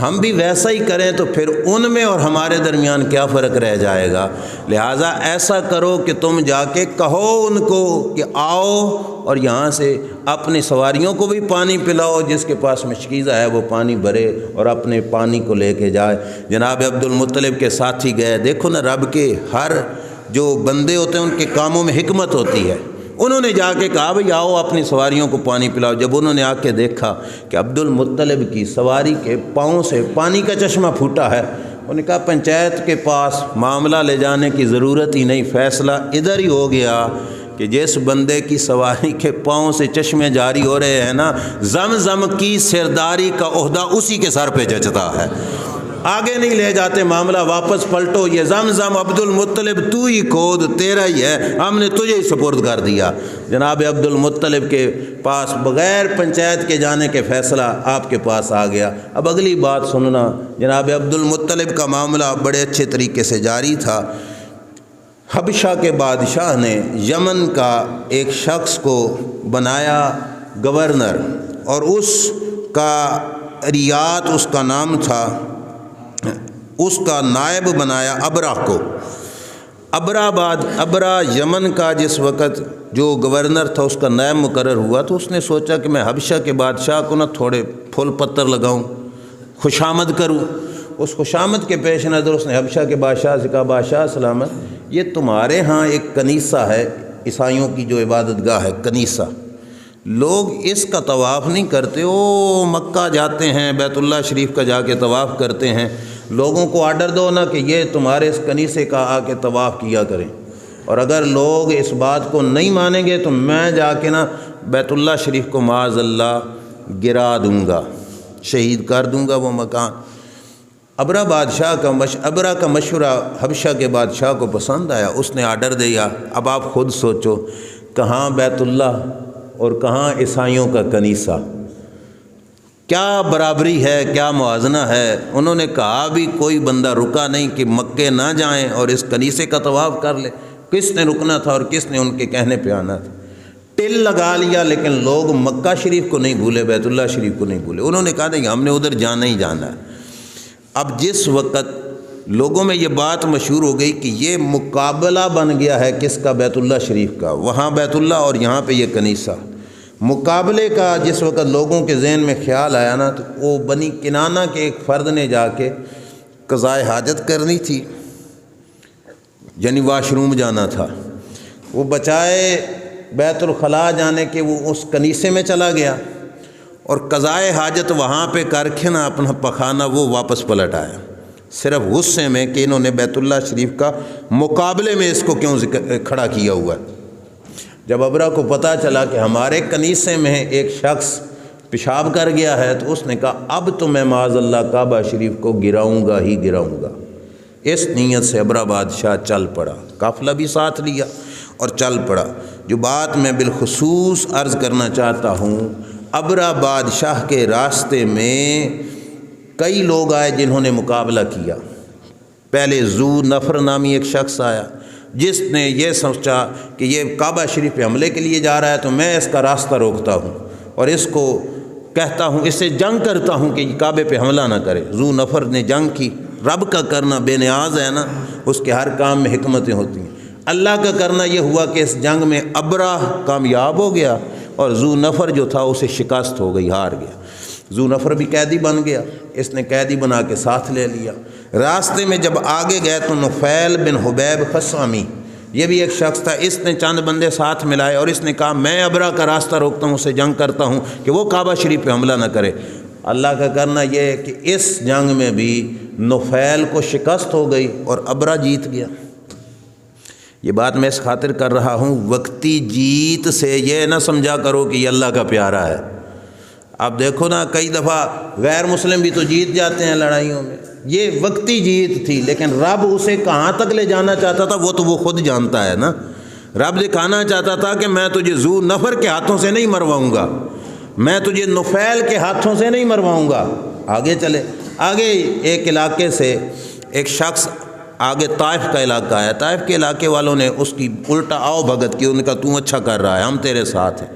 ہم بھی ویسا ہی کریں تو پھر ان میں اور ہمارے درمیان کیا فرق رہ جائے گا، لہٰذا ایسا کرو کہ تم جا کے کہو ان کو کہ آؤ اور یہاں سے اپنی سواریوں کو بھی پانی پلاؤ، جس کے پاس مشکیزہ ہے وہ پانی بھرے اور اپنے پانی کو لے کے جائے۔ جناب عبدالمطلب کے ساتھی گئے۔ دیکھو نا رب کے ہر جو بندے ہوتے ہیں ان کے کاموں میں حکمت ہوتی ہے۔ انہوں نے جا کے کہا بھئی آؤ اپنی سواریوں کو پانی پلاؤ۔ جب انہوں نے آ کے دیکھا کہ عبدالمطلب کی سواری کے پاؤں سے پانی کا چشمہ پھوٹا ہے، انہوں نے کہا پنچایت کے پاس معاملہ لے جانے کی ضرورت ہی نہیں، فیصلہ ادھر ہی ہو گیا کہ جس بندے کی سواری کے پاؤں سے چشمے جاری ہو رہے ہیں نا، زمزم کی سرداری کا عہدہ اسی کے سر پہ جچتا ہے۔ آگے نہیں لے جاتے معاملہ، واپس پلٹو، یہ زمزم عبدالمطلب تو ہی کھود، تیرا ہی ہے، ہم نے تجھے ہی سپرد کر دیا۔ جناب عبدالمطلب کے پاس بغیر پنچایت کے جانے کے فیصلہ آپ کے پاس آ گیا۔ اب اگلی بات سننا، جناب عبدالمطلب کا معاملہ بڑے اچھے طریقے سے جاری تھا۔ حبشہ کے بادشاہ نے یمن کا ایک شخص کو بنایا گورنر، اور اس کا ریاض اس کا نام تھا، اس کا نائب بنایا ابرہ کو۔ ابرہ یمن کا جس وقت جو گورنر تھا اس کا نائب مقرر ہوا تو اس نے سوچا کہ میں حبشہ کے بادشاہ کو نہ تھوڑے پھول پتر لگاؤں، خوشامد کروں۔ اس خوشامد کے پیش نظر اس نے حبشہ کے بادشاہ سے کہا بادشاہ سلامت، یہ تمہارے ہاں ایک کنیسہ ہے، عیسائیوں کی جو عبادت گاہ ہے کنیسہ، لوگ اس کا طواف نہیں کرتے، وہ مکہ جاتے ہیں بیت اللہ شریف کا جا کے طواف کرتے ہیں، لوگوں کو آرڈر دو نا کہ یہ تمہارے اس کنیسے کا آ کے طواف کیا کریں، اور اگر لوگ اس بات کو نہیں مانیں گے تو میں جا کے نا بیت اللہ شریف کو معاذ اللہ گرا دوں گا، شہید کر دوں گا وہ مکان۔ ابرہ کا مشورہ حبشہ کے بادشاہ کو پسند آیا، اس نے آرڈر دیا۔ اب آپ خود سوچو کہاں بیت اللہ اور کہاں عیسائیوں کا کنیسہ، کیا برابری ہے، کیا موازنہ ہے؟ انہوں نے کہا بھی کوئی بندہ رکا نہیں کہ مکے نہ جائیں اور اس کنیسے کا طواف کر لے۔ کس نے رکنا تھا اور کس نے ان کے کہنے پہ آنا تھا؟ ٹل لگا لیا، لیکن لوگ مکہ شریف کو نہیں بھولے، بیت اللہ شریف کو نہیں بھولے۔ انہوں نے کہا نہیں، ہم نے ادھر جانا ہی جانا ہے۔ اب جس وقت لوگوں میں یہ بات مشہور ہو گئی کہ یہ مقابلہ بن گیا ہے کس کا؟ بیت اللہ شریف کا، وہاں بیت اللہ اور یہاں پہ یہ کنیسہ، مقابلے کا جس وقت لوگوں کے ذہن میں خیال آیا نا، تو وہ بنی کنانہ کے ایک فرد نے جا کے قضائے حاجت کرنی تھی، یعنی واش روم جانا تھا، وہ بچائے بیت الخلاء جانے کے وہ اس کنیسے میں چلا گیا اور قضائے حاجت وہاں پہ کر کے نا اپنا پخانہ وہ واپس پلٹ آیا، صرف غصے میں کہ انہوں نے بیت اللہ شریف کا مقابلے میں اس کو کیوں کھڑا کیا ہوا ہے۔ جب ابرا کو پتہ چلا کہ ہمارے کنیسے میں ایک شخص پیشاب کر گیا ہے، تو اس نے کہا اب تو میں معاذ اللہ کعبہ شریف کو گراؤں گا ہی گراؤں گا۔ اس نیت سے ابرا بادشاہ چل پڑا، قافلہ بھی ساتھ لیا اور چل پڑا۔ جو بات میں بالخصوص عرض کرنا چاہتا ہوں، ابرا بادشاہ کے راستے میں کئی لوگ آئے جنہوں نے مقابلہ کیا۔ پہلے ذو نفر نامی ایک شخص آیا جس نے یہ سوچا کہ یہ کعبہ شریف پہ حملے کے لیے جا رہا ہے، تو میں اس کا راستہ روکتا ہوں اور اس کو کہتا ہوں، اس سے جنگ کرتا ہوں کہ یہ کعبے پہ حملہ نہ کرے۔ ذو نفر نے جنگ کی۔ رب کا کرنا بے نیاز ہے نا، اس کے ہر کام میں حکمتیں ہوتی ہیں۔ اللہ کا کرنا یہ ہوا کہ اس جنگ میں ابرا کامیاب ہو گیا اور ذو نفر جو تھا اسے شکست ہو گئی، ہار گیا۔ ذو نفر بھی قیدی بن گیا، اس نے قیدی بنا کے ساتھ لے لیا۔ راستے میں جب آگے گئے تو نفیل بن حبیب خصامی، یہ بھی ایک شخص تھا، اس نے چند بندے ساتھ ملائے اور اس نے کہا میں ابرا کا راستہ روکتا ہوں، اسے جنگ کرتا ہوں کہ وہ کعبہ شریف پہ حملہ نہ کرے۔ اللہ کا کرنا یہ ہے کہ اس جنگ میں بھی نفیل کو شکست ہو گئی اور ابرا جیت گیا۔ یہ بات میں اس خاطر کر رہا ہوں، وقتی جیت سے یہ نہ سمجھا کرو کہ یہ اللہ کا پیارا ہے۔ اب دیکھو نا، کئی دفعہ غیر مسلم بھی تو جیت جاتے ہیں لڑائیوں میں، یہ وقتی جیت تھی، لیکن رب اسے کہاں تک لے جانا چاہتا تھا وہ تو وہ خود جانتا ہے نا۔ رب دکھانا چاہتا تھا کہ میں تجھے ذو نفر کے ہاتھوں سے نہیں مرواؤں گا، میں تجھے نفیل کے ہاتھوں سے نہیں مرواؤں گا۔ آگے چلے، آگے ایک علاقے سے ایک شخص، آگے طائف کا علاقہ ہے، طائف کے علاقے والوں نے اس کی الٹا آؤ بھگت کی، انہوں نے کہا تو اچھا کر رہا ہے، ہم تیرے ساتھ ہیں۔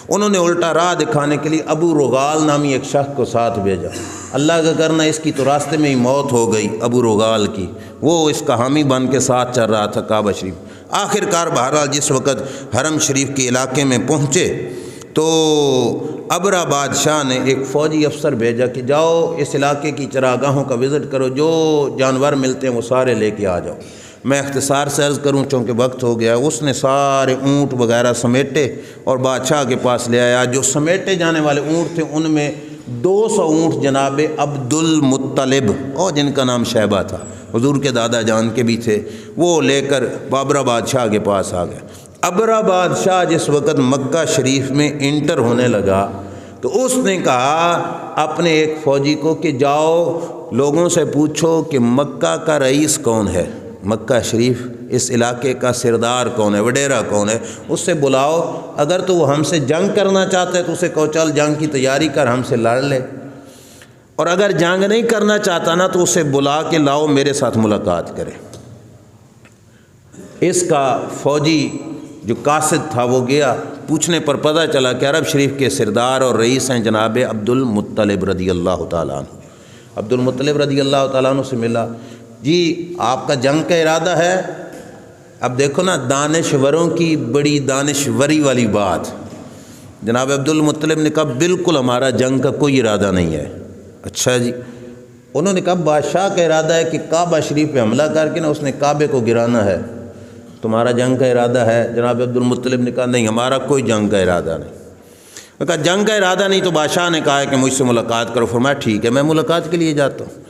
انہوں نے الٹا راہ دکھانے کے لیے ابو رغال نامی ایک شخص کو ساتھ بھیجا۔ اللہ کا کرنا اس کی تو راستے میں ہی موت ہو گئی ابو رغال کی، وہ اس کا حامی بن کے ساتھ چل رہا تھا کعبہ شریف۔ آخر کار بہرحال جس وقت حرم شریف کے علاقے میں پہنچے تو ابرا بادشاہ نے ایک فوجی افسر بھیجا کہ جاؤ اس علاقے کی چراگاہوں کا وزٹ کرو، جو جانور ملتے ہیں وہ سارے لے کے آ جاؤ۔ میں اختصار سے عرض کروں چونکہ وقت ہو گیا، اس نے سارے اونٹ وغیرہ سمیٹے اور بادشاہ کے پاس لے آیا۔ جو سمیٹے جانے والے اونٹ تھے ان میں 200 اونٹ جناب عبد المطلب، اور جن کا نام شیبہ تھا، حضور کے دادا جان کے بھی تھے، وہ لے کر ابرا بادشاہ کے پاس آ گئے۔ ابرا بادشاہ جس وقت مکہ شریف میں انٹر ہونے لگا تو اس نے کہا اپنے ایک فوجی کو کہ جاؤ لوگوں سے پوچھو کہ مکہ کا رئیس کون ہے، مکہ شریف اس علاقے کا سردار کون ہے، وڈیرا کون ہے، اس سے بلاؤ۔ اگر تو وہ ہم سے جنگ کرنا چاہتا ہے تو اسے کہو چل جنگ کی تیاری کر، ہم سے لڑ لے، اور اگر جنگ نہیں کرنا چاہتا نا تو اسے بلا کے لاؤ میرے ساتھ ملاقات کرے۔ اس کا فوجی جو قاصد تھا وہ گیا، پوچھنے پر پتہ چلا کہ عرب شریف کے سردار اور رئیس ہیں جناب عبد المطلب رضی اللہ تعالیٰ عنہ۔ عبد المطلب رضی اللہ تعالیٰ عنہ سے ملا، جی آپ کا جنگ کا ارادہ ہے؟ اب دیکھو نا دانشوروں کی بڑی دانشوری والی بات۔ جناب عبد المطلب نے کہا بالکل ہمارا جنگ کا کوئی ارادہ نہیں ہے۔ اچھا جی، انہوں نے کہا بادشاہ کا ارادہ ہے کہ کعبہ شریف پہ حملہ کر کے نا اس نے کعبے کو گرانا ہے، تمہارا جنگ کا ارادہ ہے؟ جناب عبد المطلب نے کہا نہیں، ہمارا کوئی جنگ کا ارادہ نہیں۔ میں کہا جنگ کا ارادہ نہیں تو بادشاہ نے کہا ہے کہ مجھ سے ملاقات کرو۔ فرمایا ٹھیک ہے، میں ملاقات کے لیے جاتا ہوں۔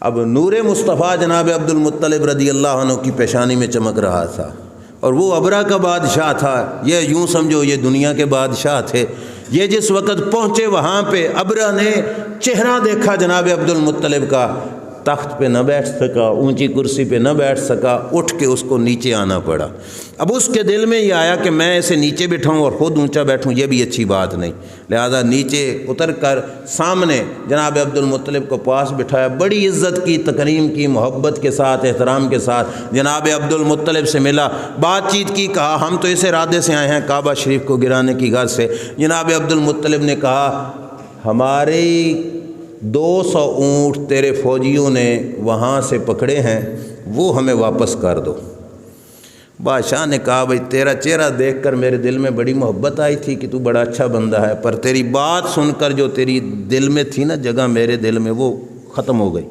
اب نور مصطفیٰ جناب عبد المطلب رضی اللہ عنہ کی پیشانی میں چمک رہا تھا، اور وہ ابرا کا بادشاہ تھا، یہ یوں سمجھو یہ دنیا کے بادشاہ تھے۔ یہ جس وقت پہنچے وہاں پہ ابرا نے چہرہ دیکھا جناب عبد المطلب کا، تخت پہ نہ بیٹھ سکا، اونچی کرسی پہ نہ بیٹھ سکا، اٹھ کے اس کو نیچے آنا پڑا۔ اب اس کے دل میں یہ آیا کہ میں اسے نیچے بٹھاؤں اور خود اونچا بیٹھوں، یہ بھی اچھی بات نہیں، لہذا نیچے اتر کر سامنے جناب عبد المطلب کو پاس بٹھایا، بڑی عزت کی، تکریم کی، محبت کے ساتھ، احترام کے ساتھ جناب عبد المطلب سے ملا، بات چیت کی، کہا ہم تو اس ارادے سے آئے ہیں کعبہ شریف کو گرانے کی غرض سے۔ جناب عبد المطلب نے کہا ہمارے 200 اونٹ تیرے فوجیوں نے وہاں سے پکڑے ہیں، وہ ہمیں واپس کر دو۔ بادشاہ نے کہا بھائی تیرا چہرہ دیکھ کر میرے دل میں بڑی محبت آئی تھی کہ تو بڑا اچھا بندہ ہے، پر تیری بات سن کر جو تیری دل میں تھی نا جگہ میرے دل میں، وہ ختم ہو گئی،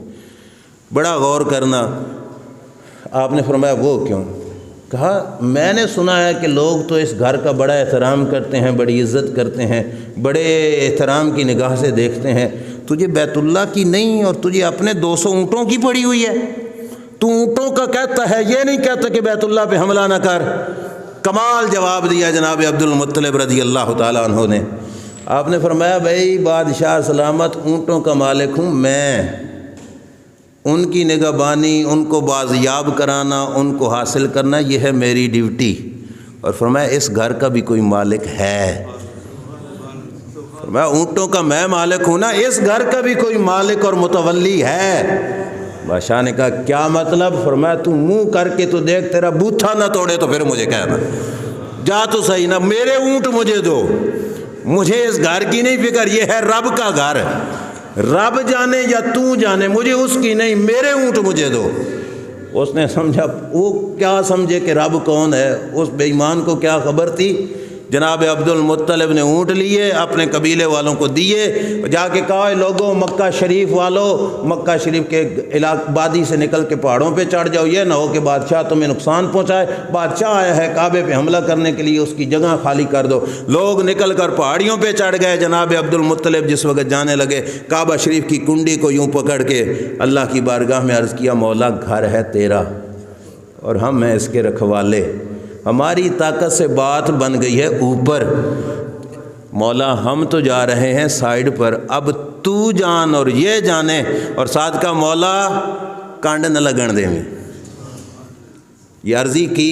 بڑا غور کرنا۔ آپ نے فرمایا وہ کیوں؟ کہا میں نے سنا ہے کہ لوگ تو اس گھر کا بڑا احترام کرتے ہیں، بڑی عزت کرتے ہیں، بڑے احترام کی نگاہ سے دیکھتے ہیں، تجھے بیت اللہ کی نہیں اور تجھے اپنے 200 اونٹوں کی پڑی ہوئی ہے، تو اونٹوں کا کہتا ہے، یہ نہیں کہتا کہ بیت اللہ پہ حملہ نہ کر۔ کمال جواب دیا جناب عبد المطلب رضی اللہ تعالیٰ عنہ نے۔ آپ نے فرمایا بھائی بادشاہ سلامت، اونٹوں کا مالک ہوں میں، ان کی نگہبانی، ان کو بازیاب کرانا، ان کو حاصل کرنا، یہ ہے میری ڈیوٹی۔ اور فرمایا اس گھر کا بھی کوئی مالک ہے؟ فرمایا اونٹوں کا میں مالک ہوں نا، اس گھر کا بھی کوئی مالک اور متولی ہے۔ بادشاہ نے کہا کیا مطلب؟ فرمایا تو منہ کر کے تو دیکھ، تیرا بوتھا نہ توڑے تو پھر مجھے کہنا، جا تو صحیح نا، میرے اونٹ مجھے دو، مجھے اس گھر کی نہیں فکر، یہ ہے رب کا گھر، رب جانے یا تو جانے، مجھے اس کی نہیں، میرے اونٹ مجھے دو۔ اس نے سمجھا، وہ کیا سمجھے کہ رب کون ہے، اس بے ایمان کو کیا خبر تھی۔ جناب عبد المطلب نے اونٹ لیے، اپنے قبیلے والوں کو دیے، جا کے کہا لوگوں مکہ شریف والوں، مکہ شریف کے وادی سے نکل کے پہاڑوں پہ چڑھ جاؤ، یہ نہ ہو کہ بادشاہ تمہیں نقصان پہنچائے، بادشاہ آیا ہے کعبے پہ حملہ کرنے کے لیے، اس کی جگہ خالی کر دو۔ لوگ نکل کر پہاڑیوں پہ چڑھ گئے۔ جناب عبد المطلب جس وقت جانے لگے، کعبہ شریف کی کنڈی کو یوں پکڑ کے اللہ کی بارگاہ میں عرض کیا مولا گھر ہے تیرا اور ہم ہیں اس کے رکھوالے، ہماری طاقت سے بات بن گئی ہے اوپر، مولا ہم تو جا رہے ہیں سائیڈ پر، اب تو جان اور یہ جانے، اور ساتھ کا مولا کانڈ نہ لگن دے میں، یہ عرضی کی،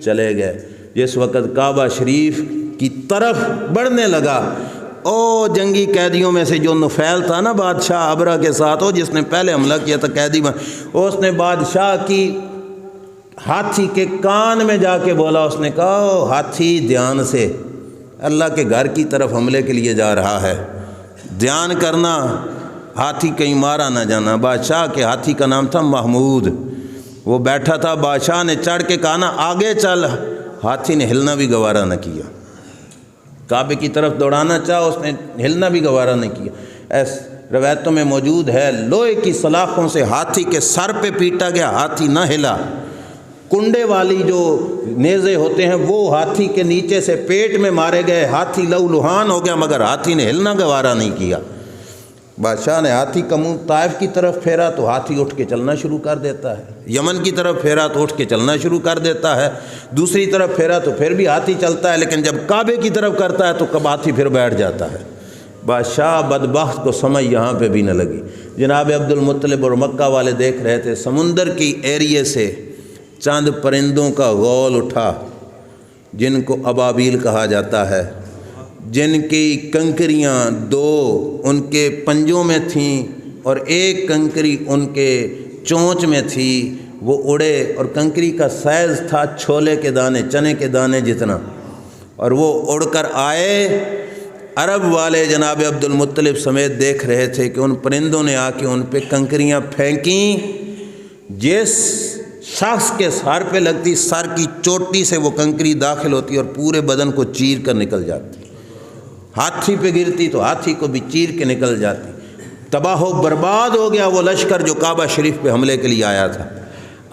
چلے گئے۔ جس وقت کعبہ شریف کی طرف بڑھنے لگا، او جنگی قیدیوں میں سے جو نفیل تھا نا بادشاہ ابرہ کے ساتھ، وہ جس نے پہلے حملہ کیا تھا قیدی میں، اس نے بادشاہ کی ہاتھی کے کان میں جا کے بولا، اس نے کہا او ہاتھی دھیان سے، اللہ کے گھر کی طرف حملے کے لیے جا رہا ہے، دھیان کرنا، ہاتھی کہیں مارا نہ جانا۔ بادشاہ کے ہاتھی کا نام تھا محمود، وہ بیٹھا تھا، بادشاہ نے چڑھ کے کہا نا آگے چل، ہاتھی نے ہلنا بھی گوارا نہ کیا، کعبے کی طرف دوڑانا چاہا، اس نے ہلنا بھی گوارا نہیں کیا۔ ایس روایتوں میں موجود ہے لوہے کی سلاخوں سے ہاتھی کے سر پہ پیٹا گیا، ہاتھی نہ ہلا، کنڈے والی جو نیزے ہوتے ہیں وہ ہاتھی کے نیچے سے پیٹ میں مارے گئے، ہاتھی لہو لہان ہو گیا، مگر ہاتھی نے ہلنا گوارا نہیں کیا۔ بادشاہ نے ہاتھی کا منہ طائف کی طرف پھیرا تو ہاتھی اٹھ کے چلنا شروع کر دیتا ہے، یمن کی طرف پھیرا تو اٹھ کے چلنا شروع کر دیتا ہے، دوسری طرف پھیرا تو پھر بھی ہاتھی چلتا ہے، لیکن جب کعبے کی طرف کرتا ہے تو کب ہاتھی پھر بیٹھ جاتا ہے۔ بادشاہ بدبخت کو سمجھ یہاں پہ بھی نہ لگی۔ جناب عبد المطلب اور مکہ والے دیکھ رہے تھے، سمندر کی ایریے سے چند پرندوں کا غول اٹھا جن کو ابابیل کہا جاتا ہے، جن کی کنکریاں 2 ان کے پنجوں میں تھیں اور ایک کنکری ان کے چونچ میں تھی، وہ اڑے، اور کنکری کا سائز تھا چھولے کے دانے، چنے کے دانے جتنا، اور وہ اڑ کر آئے۔ عرب والے جناب عبد المطلب سمیت دیکھ رہے تھے کہ ان پرندوں نے آ کے ان پہ کنکریاں پھینکیں، جس شخص کے سر پہ لگتی، سر کی چوٹی سے وہ کنکری داخل ہوتی اور پورے بدن کو چیر کر نکل جاتی، ہاتھی پہ گرتی تو ہاتھی کو بھی چیر کے نکل جاتی۔ تباہ و برباد ہو گیا وہ لشکر جو کعبہ شریف پہ حملے کے لیے آیا تھا۔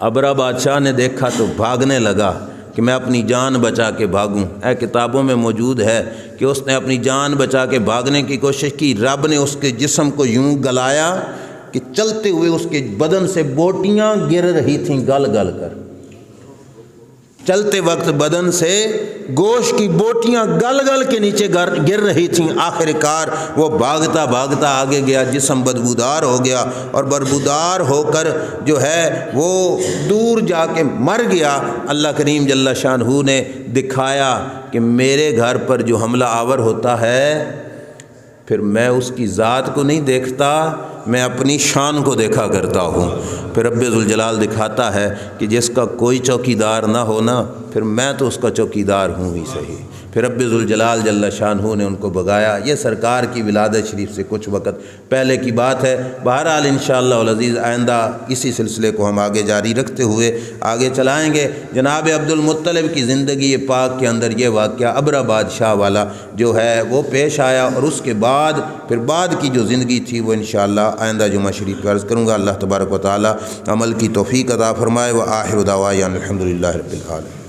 ابرہ بادشاہ نے دیکھا تو بھاگنے لگا کہ میں اپنی جان بچا کے بھاگوں۔ کتابوں میں موجود ہے کہ اس نے اپنی جان بچا کے بھاگنے کی کوشش کی، رب نے اس کے جسم کو یوں گلایا کہ چلتے ہوئے اس کے بدن سے بوٹیاں گر رہی تھیں گل گل کر، چلتے وقت بدن سے گوشت کی بوٹیاں گل گل کے نیچے گر رہی تھیں۔ آخر کار وہ بھاگتا بھاگتا آگے گیا، جسم بدبودار ہو گیا اور بدبودار ہو کر جو ہے وہ دور جا کے مر گیا۔ اللہ کریم جل شانہ نے دکھایا کہ میرے گھر پر جو حملہ آور ہوتا ہے پھر میں اس کی ذات کو نہیں دیکھتا، میں اپنی شان کو دیکھا کرتا ہوں۔ پھر رب ذوالجلال دکھاتا ہے کہ جس کا کوئی چوکیدار نہ ہونا پھر میں تو اس کا چوکیدار ہوں ہی صحیح۔ پھر رب ذوالجلال جل شانہ نے ان کو بگایا۔ یہ سرکار کی ولادت شریف سے کچھ وقت پہلے کی بات ہے۔ بہرحال انشاءاللہ العزیز آئندہ اسی سلسلے کو ہم آگے جاری رکھتے ہوئے آگے چلائیں گے۔ جناب عبد المطلب کی زندگی پاک کے اندر یہ واقعہ ابرہ بادشاہ والا جو ہے وہ پیش آیا، اور اس کے بعد پھر بعد کی جو زندگی تھی وہ انشاءاللہ آئندہ جمعہ شریف کا عرض کروں گا۔ اللہ تبارک و تعالی عمل کی توفیق عطا فرمائے۔ وآخر دعوانا الحمدللہ رب العالمین۔